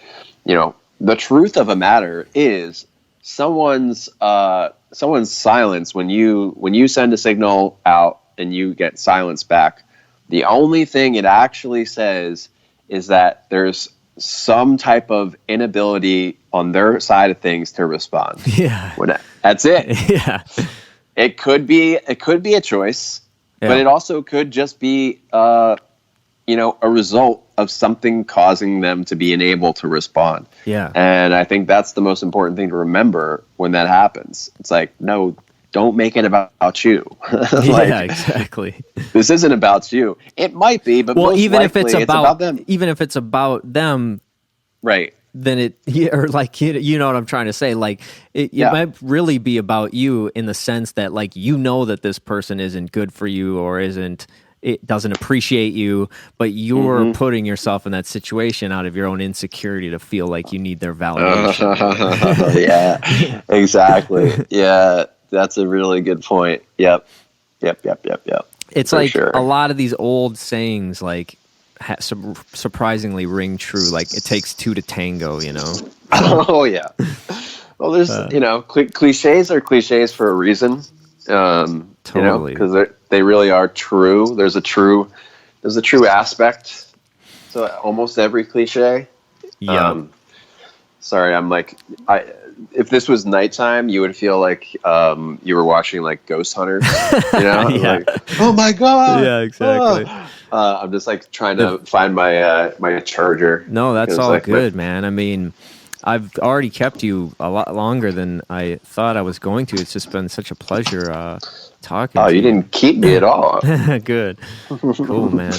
the truth of a matter is someone's silence, when you send a signal out and you get silence back, the only thing it actually says is that there's some type of inability on their side of things to respond. Yeah. That's it. Yeah. It could be a choice, but it also could just be a result of something causing them to be unable to respond. Yeah. And I think that's the most important thing to remember when that happens. It's like, no, don't make it about you. Yeah, exactly. This isn't about you. It might be, but Well, most even if likely it's about them. even if it's about them, Right. then or like, you know what I'm trying to say? Like, it might really be about you in the sense that, like, you know that this person isn't good for you or it doesn't appreciate you, but you're putting yourself in that situation out of your own insecurity to feel like you need their validation. Yeah, exactly. Yeah, that's a really good point. Yep. It's for like sure. a lot of these old sayings, like, surprisingly ring true. Like, it takes two to tango, you know? Oh, yeah. Well, there's, cliches are cliches for a reason. Totally. Because they really are true. There's a true aspect to almost every cliche. Yeah. Sorry, I'm like, if this was nighttime, you would feel like you were watching like Ghost Hunters, Yeah. Like, oh my god, Yeah, exactly. I'm just like trying to find my charger. No, that's all like, good, man. I mean, I've already kept you a lot longer than I thought I was going to. It's just been such a pleasure talking to you. You didn't keep me at all. Good. Cool, man.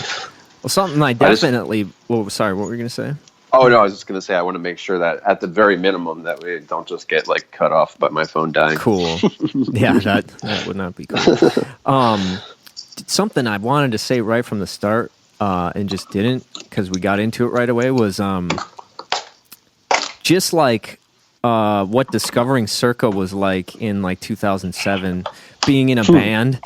Well, something I definitely... sorry, what were you going to say? Oh, no, I was just going to say I want to make sure that at the very minimum that we don't just get like cut off by my phone dying. Cool. Yeah, that would not be cool. Something I wanted to say right from the start and just didn't because we got into it right away was just like what discovering Circa was like in like 2007, being in a band.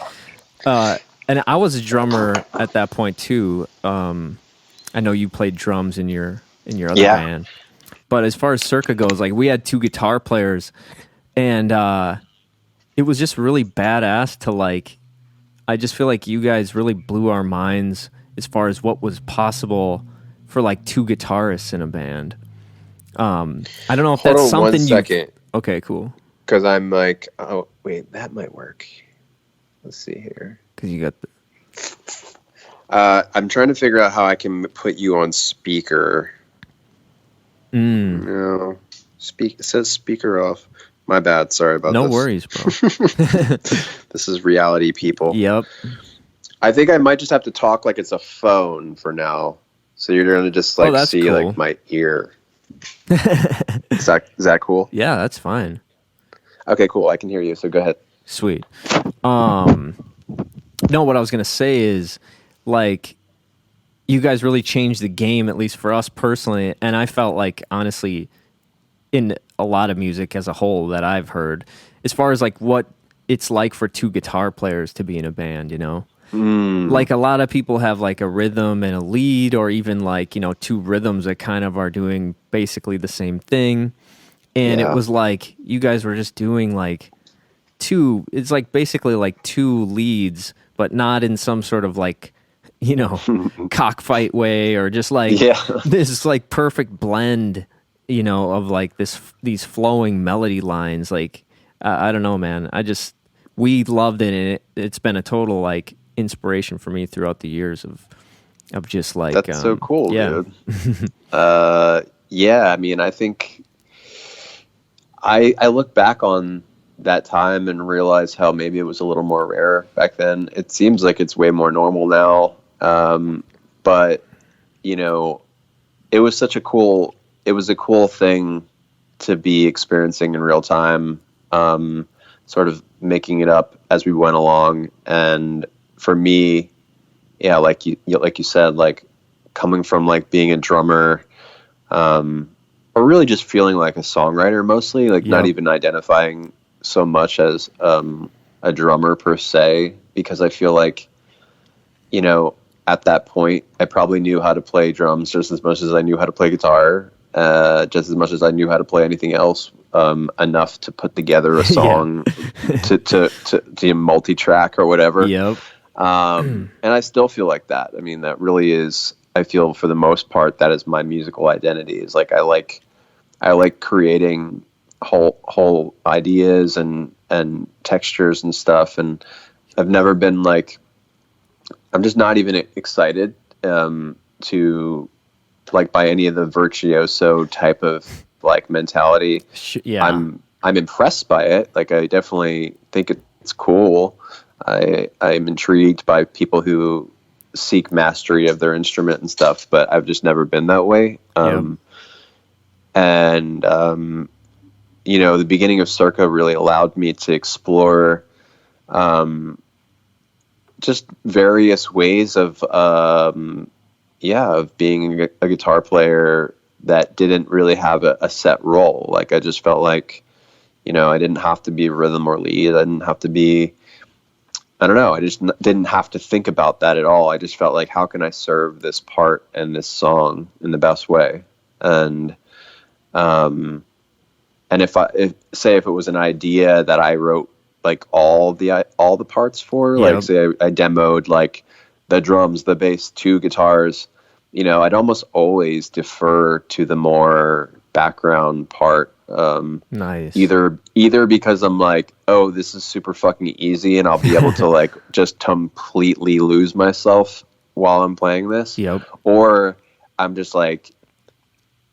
And I was a drummer at that point too. I know you played drums in your other band. But as far as Circa goes, like we had two guitar players and it was just really badass to like, I just feel like you guys really blew our minds as far as what was possible for like two guitarists in a band. I don't know if Hold that's on something 1 second. Okay, cool. Because I'm like, oh, wait, that might work. Let's see here. Because you got I'm trying to figure out how I can put you on speaker. No. It says speaker off. My bad. Sorry about this. No worries, bro. This is reality, people. Yep. I think I might just have to talk like it's a phone for now. So you're going to just like see cool. like my ear. Is that cool? Yeah, that's fine. Okay, cool. I can hear you. So go ahead. Sweet. No, what I was going to say is like you guys really changed the game, at least for us personally. And I felt like, honestly, in a lot of music as a whole that I've heard, as far as like what it's like for two guitar players to be in a band, you know? Like a lot of people have like a rhythm and a lead, or even like, you know, two rhythms that kind of are doing basically the same thing. And it was like you guys were just doing like it's like basically like two leads, but not in some sort of like, you know, cockfight way, or just like this like perfect blend, you know, of like these flowing melody lines. Like I don't know, man. We loved it, and it's been a total like inspiration for me throughout the years of just like that's so cool, dude. I mean, I think I look back on that time and realize how maybe it was a little more rare back then. It seems like it's way more normal now, but you know, it was a cool thing to be experiencing in real time, sort of making it up as we went along. And for me, like you said, like coming from like being a drummer, or really just feeling like a songwriter mostly, like not even identifying so much as a drummer per se, because I feel like, you know, at that point I probably knew how to play drums just as much as I knew how to play guitar, just as much as I knew how to play anything else, enough to put together a song to multi-track or whatever. And I still feel like that. I mean, that really is, I feel for the most part, that is my musical identity. Is like I like creating whole ideas and textures and stuff. And I've never been like, I'm just not even excited to like by any of the virtuoso type of like mentality. I'm impressed by it. Like I definitely think it's cool. I'm intrigued by people who seek mastery of their instrument and stuff, but I've just never been that way. And the beginning of Circa really allowed me to explore just various ways of being a guitar player that didn't really have a set role. Like, I just felt like, I didn't have to be rhythm or lead. I didn't have to be, I don't know. I just didn't have to think about that at all. I just felt like, how can I serve this part and this song in the best way? And if it was an idea that I wrote like all the parts for, like say I demoed like the drums, the bass, 2 guitars, I'd almost always defer to the more background part. Nice. Either because I'm like, oh, this is super fucking easy and I'll be able to like just completely lose myself while I'm playing this. Yep. Or I'm just like,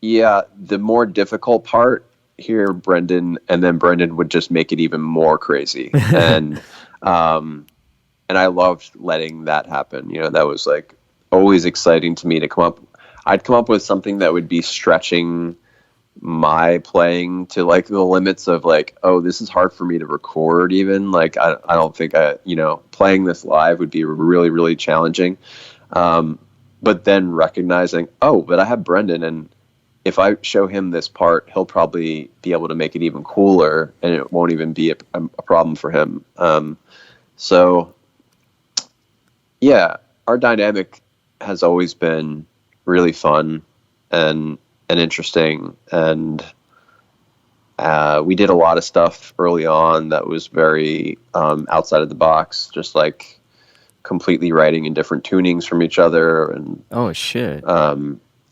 yeah, the more difficult part here, Brendan, and then Brendan would just make it even more crazy. And I loved letting that happen. That was like always exciting to me to I'd come up with something that would be stretching my playing to like the limits of like, oh, this is hard for me to record even. Like, I don't think playing this live would be really, really challenging. But then recognizing, oh, but I have Brendan, and if I show him this part, he'll probably be able to make it even cooler, and it won't even be a problem for him. So yeah, our dynamic has always been really fun and interesting. And we did a lot of stuff early on that was very outside of the box, just like completely writing in different tunings from each other. And oh shit.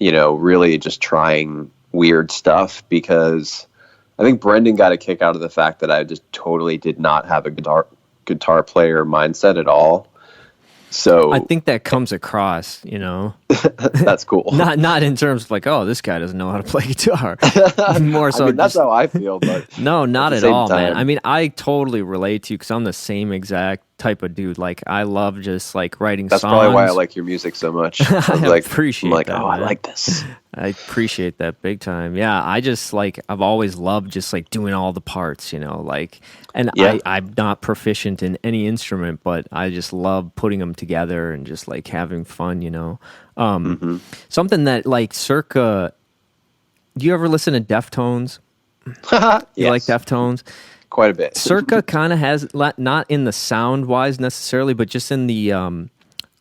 Really just trying weird stuff, because I think Brendan got a kick out of the fact that I just totally did not have a guitar player mindset at all. So I think that comes across, that's cool. Not in terms of like, oh, this guy doesn't know how to play guitar. More so, that's how I feel. But no, not at all, time, man. I mean, I totally relate to you because I'm the same exact type of dude. Like, I love just like writing songs. That's probably why I like your music so much. I appreciate that. Oh, man. I like this. I appreciate that big time. Yeah, I just like, I've always loved just like doing all the parts, I'm not proficient in any instrument, but I just love putting them together and just like having fun, Something that like Circa, do you ever listen to Deftones? You like Deftones? Quite a bit. Circa kind of has, not in the sound wise necessarily, but just in the,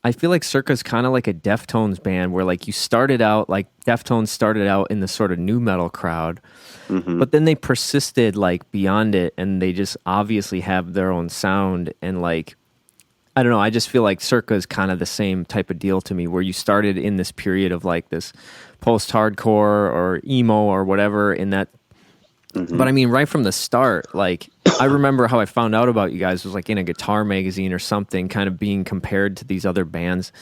I feel like Circa's kind of like a Deftones band where like Deftones started out in the sort of new metal crowd, but then they persisted like beyond it, and they just obviously have their own sound. And like, I don't know, I just feel like Circa is kind of the same type of deal to me, where you started in this period of like this post-hardcore or emo or whatever in that. But I mean, right from the start, like, I remember how I found out about you guys was like in a guitar magazine or something, kind of being compared to these other bands,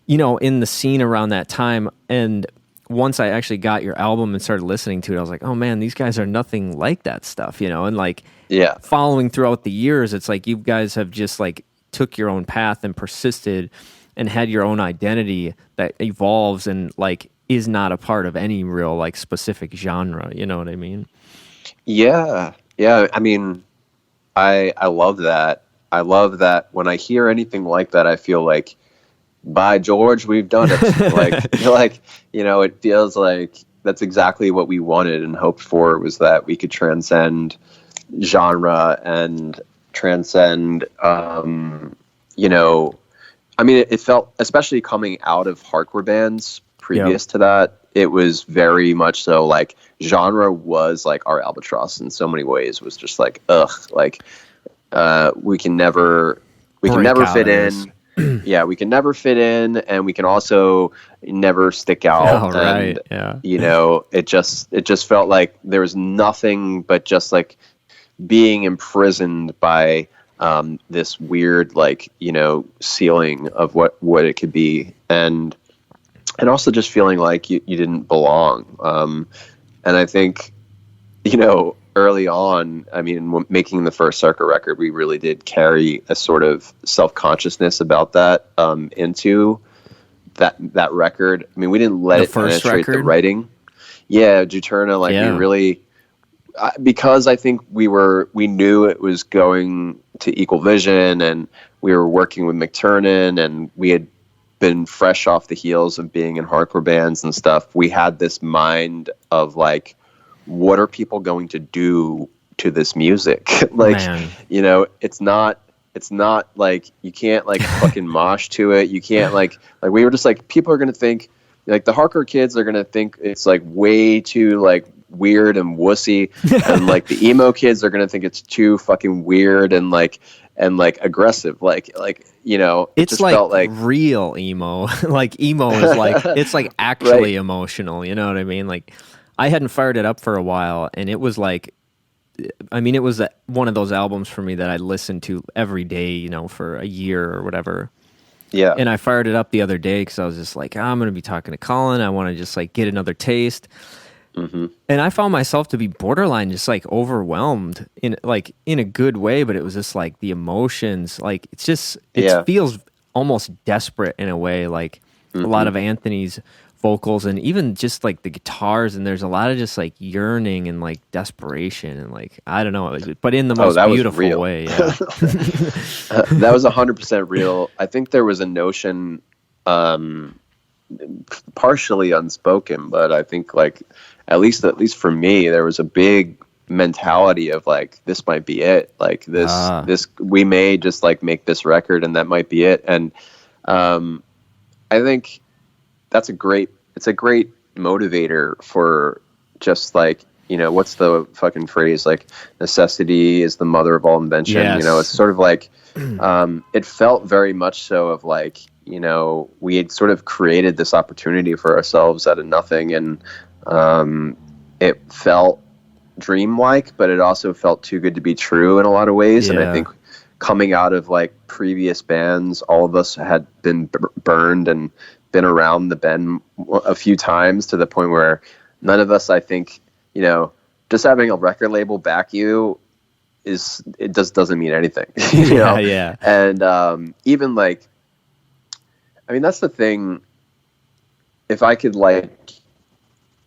in the scene around that time. And once I actually got your album and started listening to it, I was like, oh man, these guys are nothing like that stuff, and like, following throughout the years, it's like you guys have just like took your own path and persisted and had your own identity that evolves and like is not a part of any real like specific genre. You know what I mean? Yeah. I mean, I love that. I love that when I hear anything like that, I feel like, by George, we've done it. It feels like that's exactly what we wanted and hoped for, was that we could transcend genre and transcend, it felt, especially coming out of hardcore bands previous to that, it was very much so like genre was like our albatross in so many ways. Was just like, we can never fit in. We can never fit in, and we can also never stick out. Right. It just felt like there was nothing but just like being imprisoned by this weird ceiling of what it could be, and also just feeling like you didn't belong. And I think early on, I mean, making the first Circa record, we really did carry a sort of self-consciousness about that into that record. I mean, we didn't let The it first penetrate the record? writing. Yeah, Juturna, like we Yeah. really, because I think we knew it was going to Equal Vision, and we were working with McTurnan, and we had been fresh off the heels of being in hardcore bands and stuff. We had this mind of like, what are people going to do to this music? Like, Man. you know, it's not like you can't like fucking mosh to it. You can't like we were just like, people are going to think like the hardcore kids are going to think it's like way too like weird and wussy, and like the emo kids are going to think it's too fucking weird and like aggressive. Like, you know, it It's just like, felt like real emo. Like emo is like, it's like actually emotional. You know what I mean? Like I hadn't fired it up for a while, and it was like, I mean, it was one of those albums for me that I listened to every day, you know, for a year or whatever. yeah. And I fired it up the other day because I was just like, I'm going to be talking to Colin. I want to just like get another taste. Mm-hmm. And I found myself to be borderline just like overwhelmed in a good way, but it was just like the emotions, like it feels almost desperate in a way, like a lot of Anthony's vocals and even just like the guitars, and there's a lot of just like yearning and like desperation and like, I don't know, but in the most beautiful way. Yeah. That was 100% real. I think there was a notion, partially unspoken, but I think like at least for me, there was a big mentality of like, this might be it. Like this we may just like make this record and that might be it. And I think it's a great motivator for just like, you know, what's the fucking phrase, like necessity is the mother of all invention. Yes. You know, it's sort of like it felt very much so of like, you know, we had sort of created this opportunity for ourselves out of nothing, and it felt dreamlike, but it also felt too good to be true in a lot of ways. Yeah. And I think coming out of like previous bands, all of us had been burned and been around the bend a few times to the point where none of us, I think, you know, just having a record label back you doesn't mean anything. You know? Yeah. And even like, I mean, that's the thing. If I could like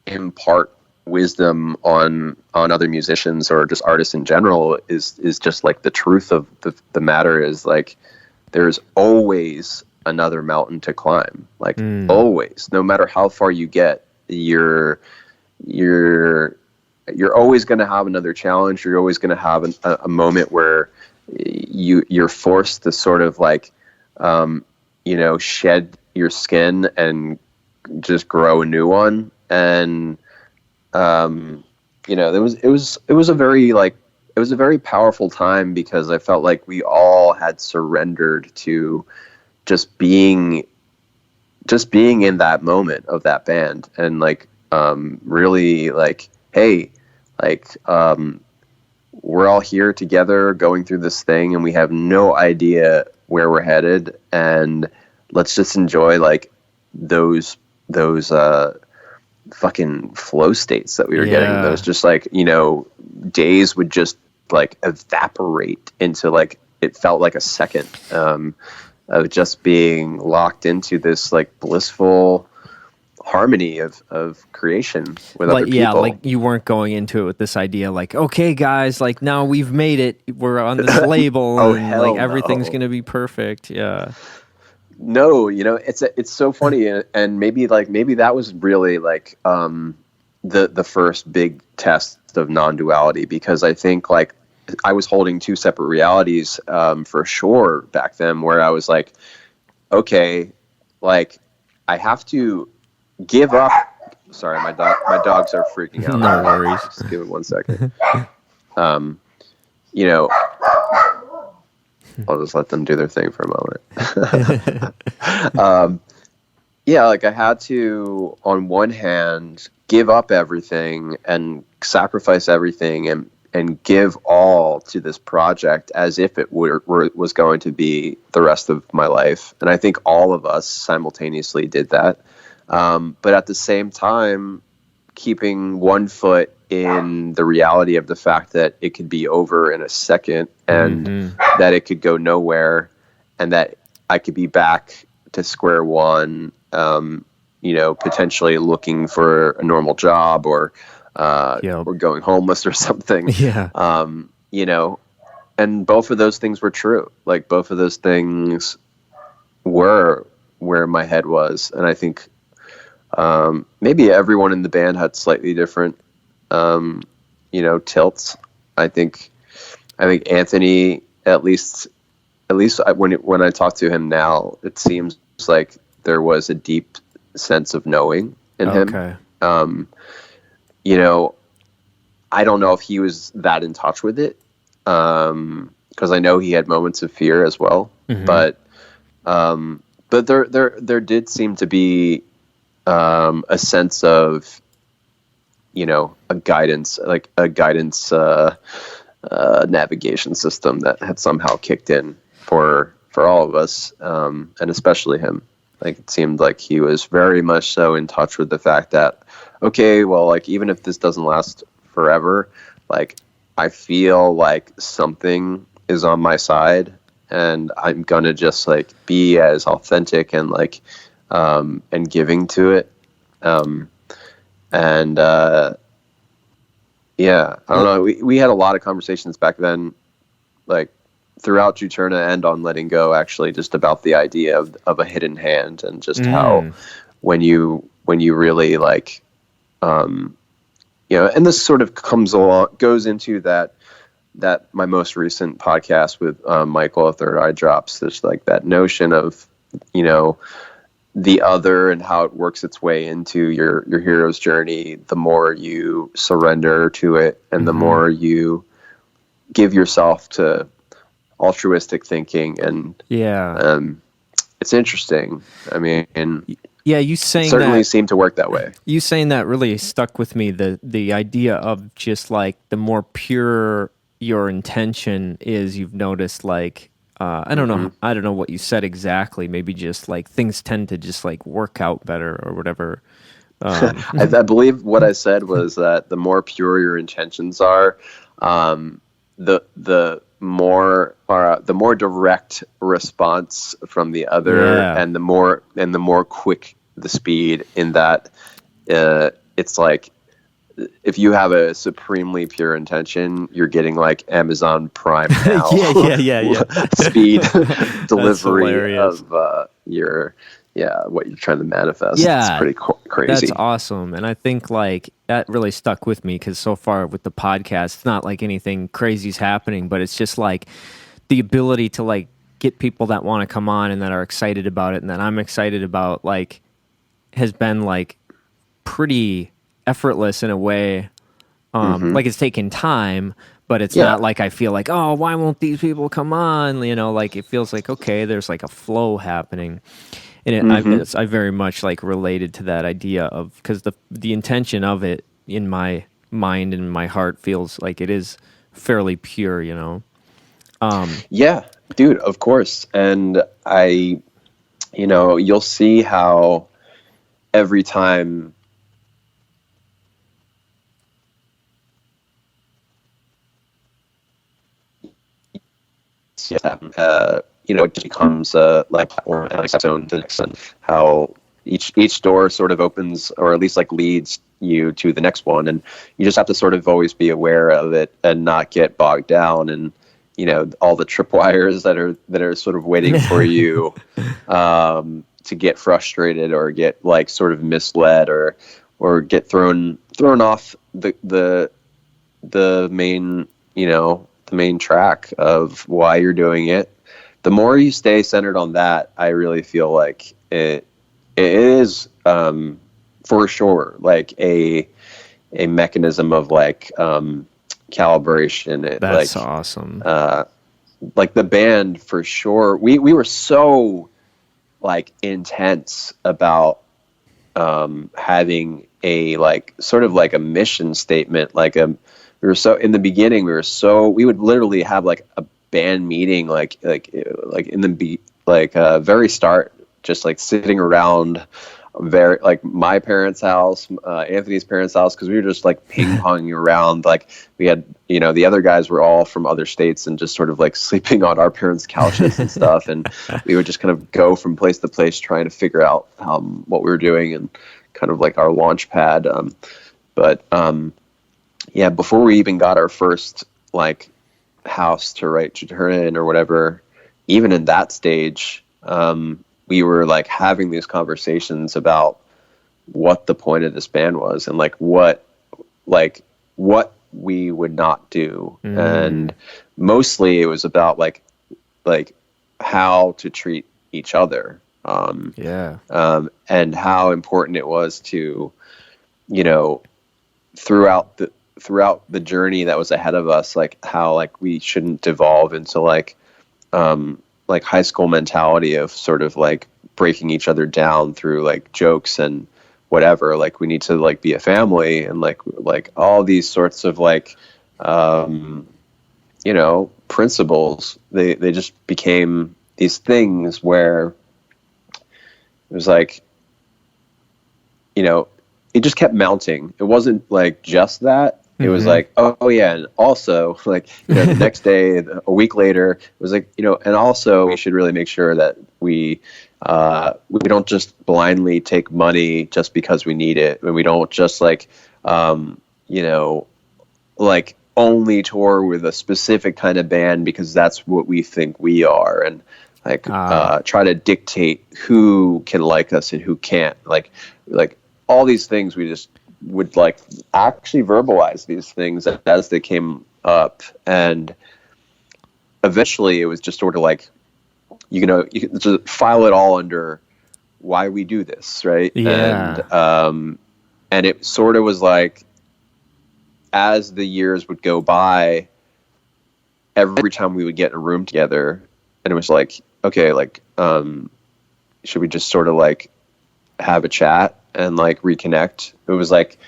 impart wisdom on other musicians or just artists in general, is just like the truth of the matter is like, there's always another mountain to climb. Like always, no matter how far you get, you're always going to have another challenge. You're always going to have a moment where you're forced to sort of like, you know, shed your skin and just grow a new one. And, you know, it was a very powerful time, because I felt like we all had surrendered to just being in that moment of that band. And like, really like, hey, like, we're all here together going through this thing, and we have no idea where we're headed, and let's just enjoy like those fucking flow states that we were getting. Those just like, you know, days would just like evaporate into like, it felt like a second of just being locked into this like blissful harmony of creation with other people. Yeah, like you weren't going into it with this idea like, okay guys, like now we've made it, we're on this label and like everything's gonna be perfect. Yeah. No, you know, it's so funny, and maybe that was really like the first big test of non-duality, because I think like I was holding two separate realities for sure back then, where I was like, okay, like I have to give up. Sorry, my dogs are freaking out. No worries. Just give it 1 second. You know, I'll just let them do their thing for a moment. Yeah, like I had to, on one hand, give up everything and sacrifice everything and give all to this project as if it was going to be the rest of my life. And I think all of us simultaneously did that. But at the same time, keeping one foot in the reality of the fact that it could be over in a second, and that it could go nowhere, and that I could be back to square one, potentially looking for a normal job, or going homeless or something. Yeah. And both of those things were true. Like, both of those things were where my head was. And I think maybe everyone in the band had slightly different, tilts. I think Anthony, at least when I talk to him now, it seems like there was a deep sense of knowing in him. I don't know if he was that in touch with it, because I know he had moments of fear as well. But there did seem to be a sense of, a guidance navigation system that had somehow kicked in for all of us, and especially him. Like, it seemed like he was very much so in touch with the fact that, okay, well, like, even if this doesn't last forever, like, I feel like something is on my side, and I'm gonna just like be as authentic and like and giving to it. I don't know. We had a lot of conversations back then, like throughout Juturna and on Letting Go, actually, just about the idea of a hidden hand, and just how when you really like, and this sort of goes into that my most recent podcast with Michael at Third Eye Drops. There's like that notion of, the other and how it works its way into your hero's journey. The more you surrender to it, and the more you give yourself to altruistic thinking, and it's interesting. I mean, you saying certainly that seemed to work that way. You saying that really stuck with me. The idea of just like the more pure your intention is, you've noticed, like I don't know what you said exactly. Maybe just like things tend to just like work out better or whatever. I believe what I said was that the more pure your intentions are, the more direct response from the other, and the more quick the speed. In that, it's like, if you have a supremely pure intention, you're getting like Amazon Prime now. Speed delivery of what you're trying to manifest. It's pretty crazy. That's awesome. And I think like that really stuck with me, because so far with the podcast, it's not like anything crazy is happening, but it's just like the ability to like get people that want to come on and that are excited about it, and that I'm excited about, like, has been like pretty effortless in a way. Like, it's taken time, but it's not like I feel like, oh, why won't these people come on? Like, it feels like, okay, there's like a flow happening. And I very much like related to that idea of, because the intention of it in my mind and my heart feels like it is fairly pure, Yeah, dude, of course. And you'll see how every time it becomes like platform and its own next, and how each door sort of opens, or at least like leads you to the next one, and you just have to sort of always be aware of it and not get bogged down, and all the tripwires that are sort of waiting for you to get frustrated, or get like sort of misled, or get thrown off the main the main track of why you're doing it. The more you stay centered on that, I really feel like it is for sure like a mechanism of like calibration. That's like awesome. Like the band, for sure, we were so like intense about having a like sort of like a mission statement. Like we were so, in the beginning, we would literally have like a band meeting, like in the very start, just like sitting around very like my parents' house, Anthony's parents' house, because we were just like ping ponging around. Like we had, the other guys were all from other states and just sort of like sleeping on our parents' couches and stuff. And we would just kind of go from place to place trying to figure out what we were doing and kind of like our launch pad. Yeah, before we even got our first like house to write to turn in or whatever, even in that stage, we were like having these conversations about what the point of this band was and like what we would not do. And mostly it was about like how to treat each other. And how important it was to, throughout the journey that was ahead of us, like how like we shouldn't devolve into like high school mentality of sort of like breaking each other down through like jokes and whatever. Like we need to like be a family and like all these sorts of like principles. They just became these things where it was like, it just kept mounting. It wasn't like just that. It was like, oh yeah, and also like the next day, a week later, it was like and also we should really make sure that we don't just blindly take money just because we need it, and we don't just like like only tour with a specific kind of band because that's what we think we are, and like try to dictate who can like us and who can't, like all these things. We just would like actually verbalize these things as they came up, and eventually it was just sort of like you can just file it all under why we do this, right? And it sort of was like as the years would go by, every time we would get in a room together, and it was like, okay, like should we just sort of like have a chat and like reconnect? It was like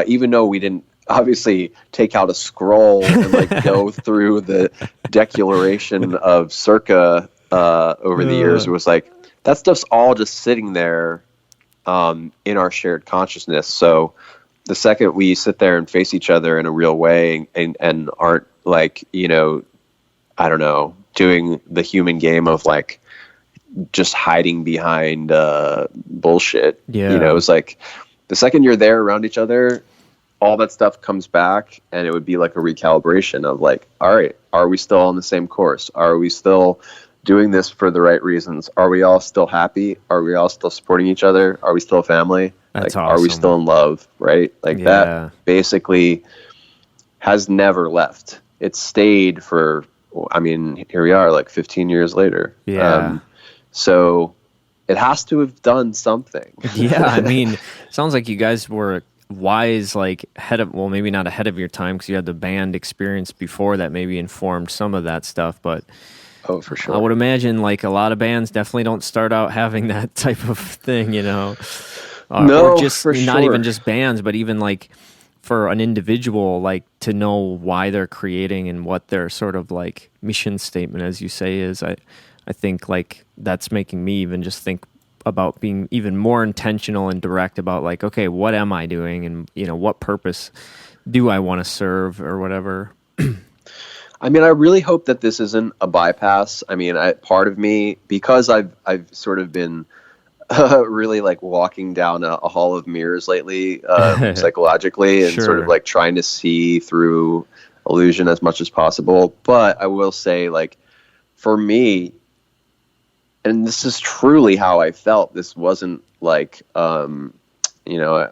even though we didn't obviously take out a scroll and like go through the Declaration of Circa over the years, it was like that stuff's all just sitting there in our shared consciousness. So the second we sit there and face each other in a real way and aren't like I don't know, doing the human game of like just hiding behind bullshit. It's like the second you're there around each other, all that stuff comes back, and it would be like a recalibration of like, all right, are we still on the same course? Are we still doing this for the right reasons? Are we all still happy? Are we all still supporting each other? Are we still a family? That's like, awesome. Are we still in love? Right? Like that basically has never left. It stayed for, I mean, here we are like 15 years later. So it has to have done something. I mean, sounds like you guys were wise, like maybe not ahead of your time because you had the band experience before that maybe informed some of that stuff, but oh, for sure. I would imagine like a lot of bands definitely don't start out having that type of thing, No, or just for not sure. even just bands, but even like for an individual, like to know why they're creating and what their sort of like mission statement, as you say, is. I think like that's making me even just think about being even more intentional and direct about like, okay, what am I doing, and what purpose do I want to serve or whatever. I mean, I really hope that this isn't a bypass. I mean, part of me, because I've sort of been really like walking down a hall of mirrors lately, psychologically, and sort of like trying to see through illusion as much as possible. But I will say, like, for me, and this is truly how I felt. This wasn't like, I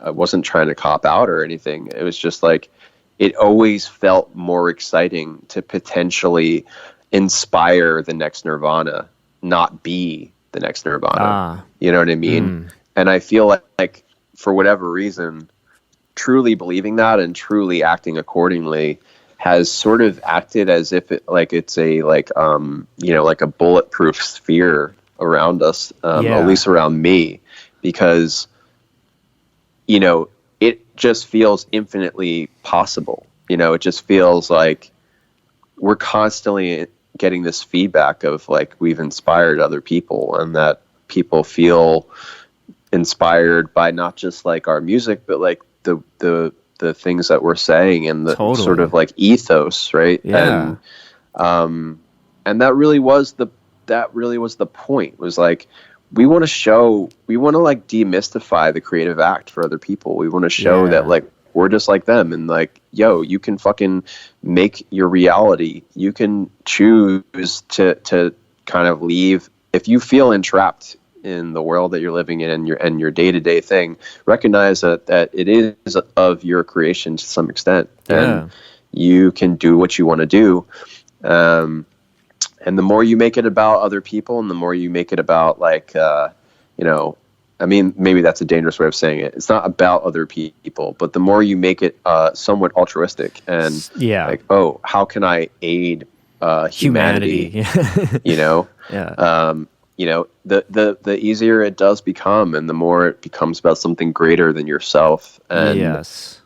wasn't trying to cop out or anything. It was just like, it always felt more exciting to potentially inspire the next Nirvana, not be the next Nirvana. You know what I mean? And I feel like for whatever reason, truly believing that and truly acting accordingly has sort of acted as if it's a like a bulletproof sphere around us, at least around me, because it just feels infinitely possible. It just feels like we're constantly getting this feedback of like we've inspired other people, and that people feel inspired by not just like our music, but like the things that we're saying and the sort of like ethos, right? Yeah. And that really was the point, was like, we want to like demystify the creative act for other people. We want to show that like we're just like them, and like, yo, you can fucking make your reality. You can choose to kind of leave. If you feel entrapped in the world that you're living in and your day-to-day thing, recognize that it is of your creation to some extent, and you can do what you want to do. And the more you make it about other people, and the more you make it about like, I mean, maybe that's a dangerous way of saying it. It's not about other people, but the more you make it somewhat altruistic and like, oh, how can I aid humanity? The easier it does become, and the more it becomes about something greater than yourself. And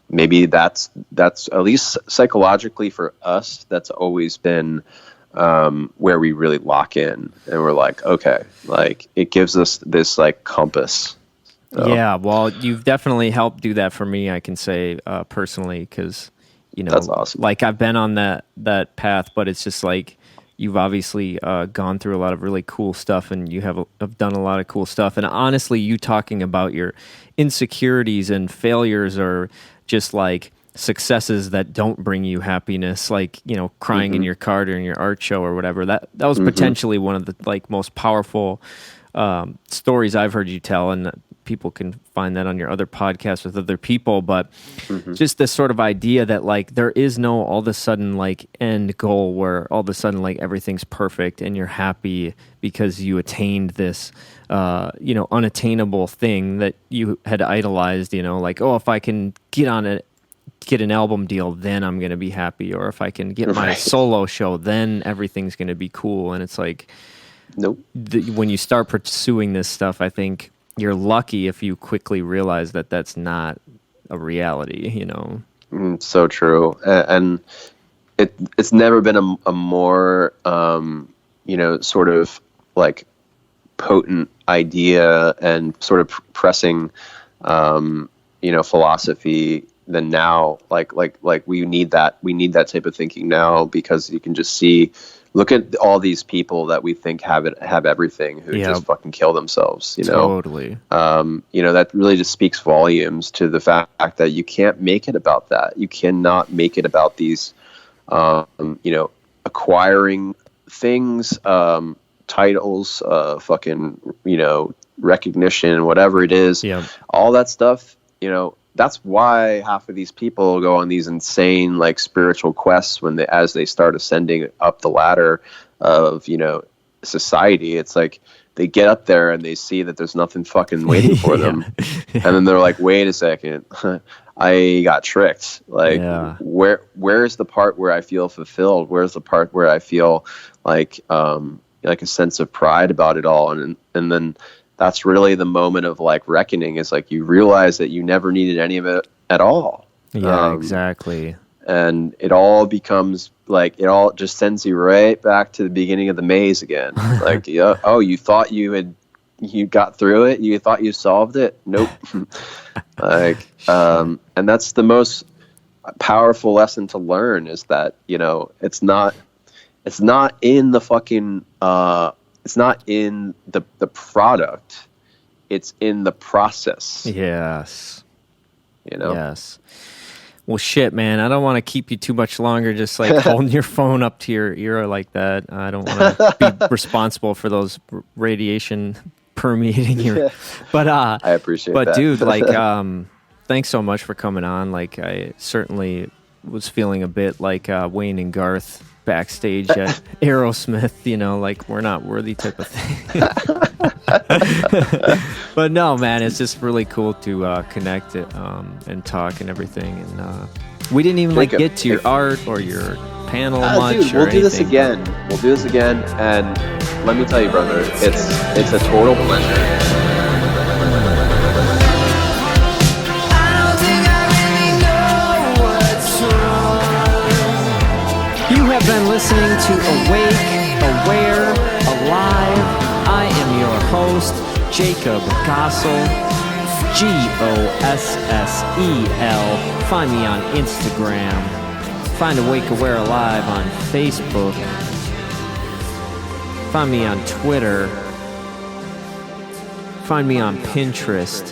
maybe that's at least psychologically for us, that's always been where we really lock in, and we're like, okay, like it gives us this like compass. So. Yeah, well, you've definitely helped do that for me, I can say personally, because that's awesome. Like I've been on that path, but it's just like you've obviously gone through a lot of really cool stuff, and you have done a lot of cool stuff. And honestly, you talking about your insecurities and failures, or just like successes that don't bring you happiness, like crying in your car during your art show or whatever, that was potentially one of the like most powerful stories I've heard you tell, and people can find that on your other podcasts with other people. But just this sort of idea that like there is no all of a sudden like end goal where all of a sudden like everything's perfect and you're happy because you attained this unattainable thing that you had idolized, like, oh, if I can get an album deal, then I'm going to be happy. Or if I can get my solo show, then everything's going to be cool. And it's like, nope. When you start pursuing this stuff, I think you're lucky if you quickly realize that that's not a reality, So true. And it's never been a more, sort of like potent idea and sort of pressing, philosophy than now. Like we need that type of thinking now, because you can just look at all these people that we think have everything, who just fucking kill themselves, Totally. That really just speaks volumes to the fact that you can't make it about that. You cannot make it about these, acquiring things, titles, recognition, whatever it is, all that stuff, that's why half of these people go on these insane like spiritual quests as they start ascending up the ladder of, society. It's like they get up there and they see that there's nothing fucking waiting for them. And then they're like, wait a second, I got tricked. Like, where's the part where I feel fulfilled? Where's the part where I feel like a sense of pride about it all? And then that's really the moment of like reckoning, is like you realize that you never needed any of it at all. Yeah, exactly. And it all becomes like, it all just sends you right back to the beginning of the maze again. Like, you thought you got through it. You thought you solved it. Nope. And that's the most powerful lesson to learn, is that, it's not in the fucking, it's not in the product, it's in the process. Yes. Yes. Well, shit, man, I don't want to keep you too much longer just like holding your phone up to your ear like that. I don't want to be responsible for those radiation permeating your... But I appreciate that. But dude, like, thanks so much for coming on. Like, I certainly was feeling a bit like Wayne and Garth backstage at Aerosmith, like we're not worthy type of thing. But no, man, it's just really cool to connect it and talk and everything. And we didn't even get to your art or your panel much. Dude, we'll do this again. And let me tell you, brother, it's a total pleasure. You have been listening to Awake, Aware, Alive. I am your host, Jacob Gossel, Gossel. Find me on Instagram. Find Awake Aware Alive on Facebook. Find me on Twitter. Find me on Pinterest.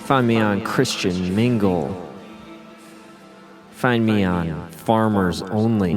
Find me on Christian Mingle. Find me on Farmers Only.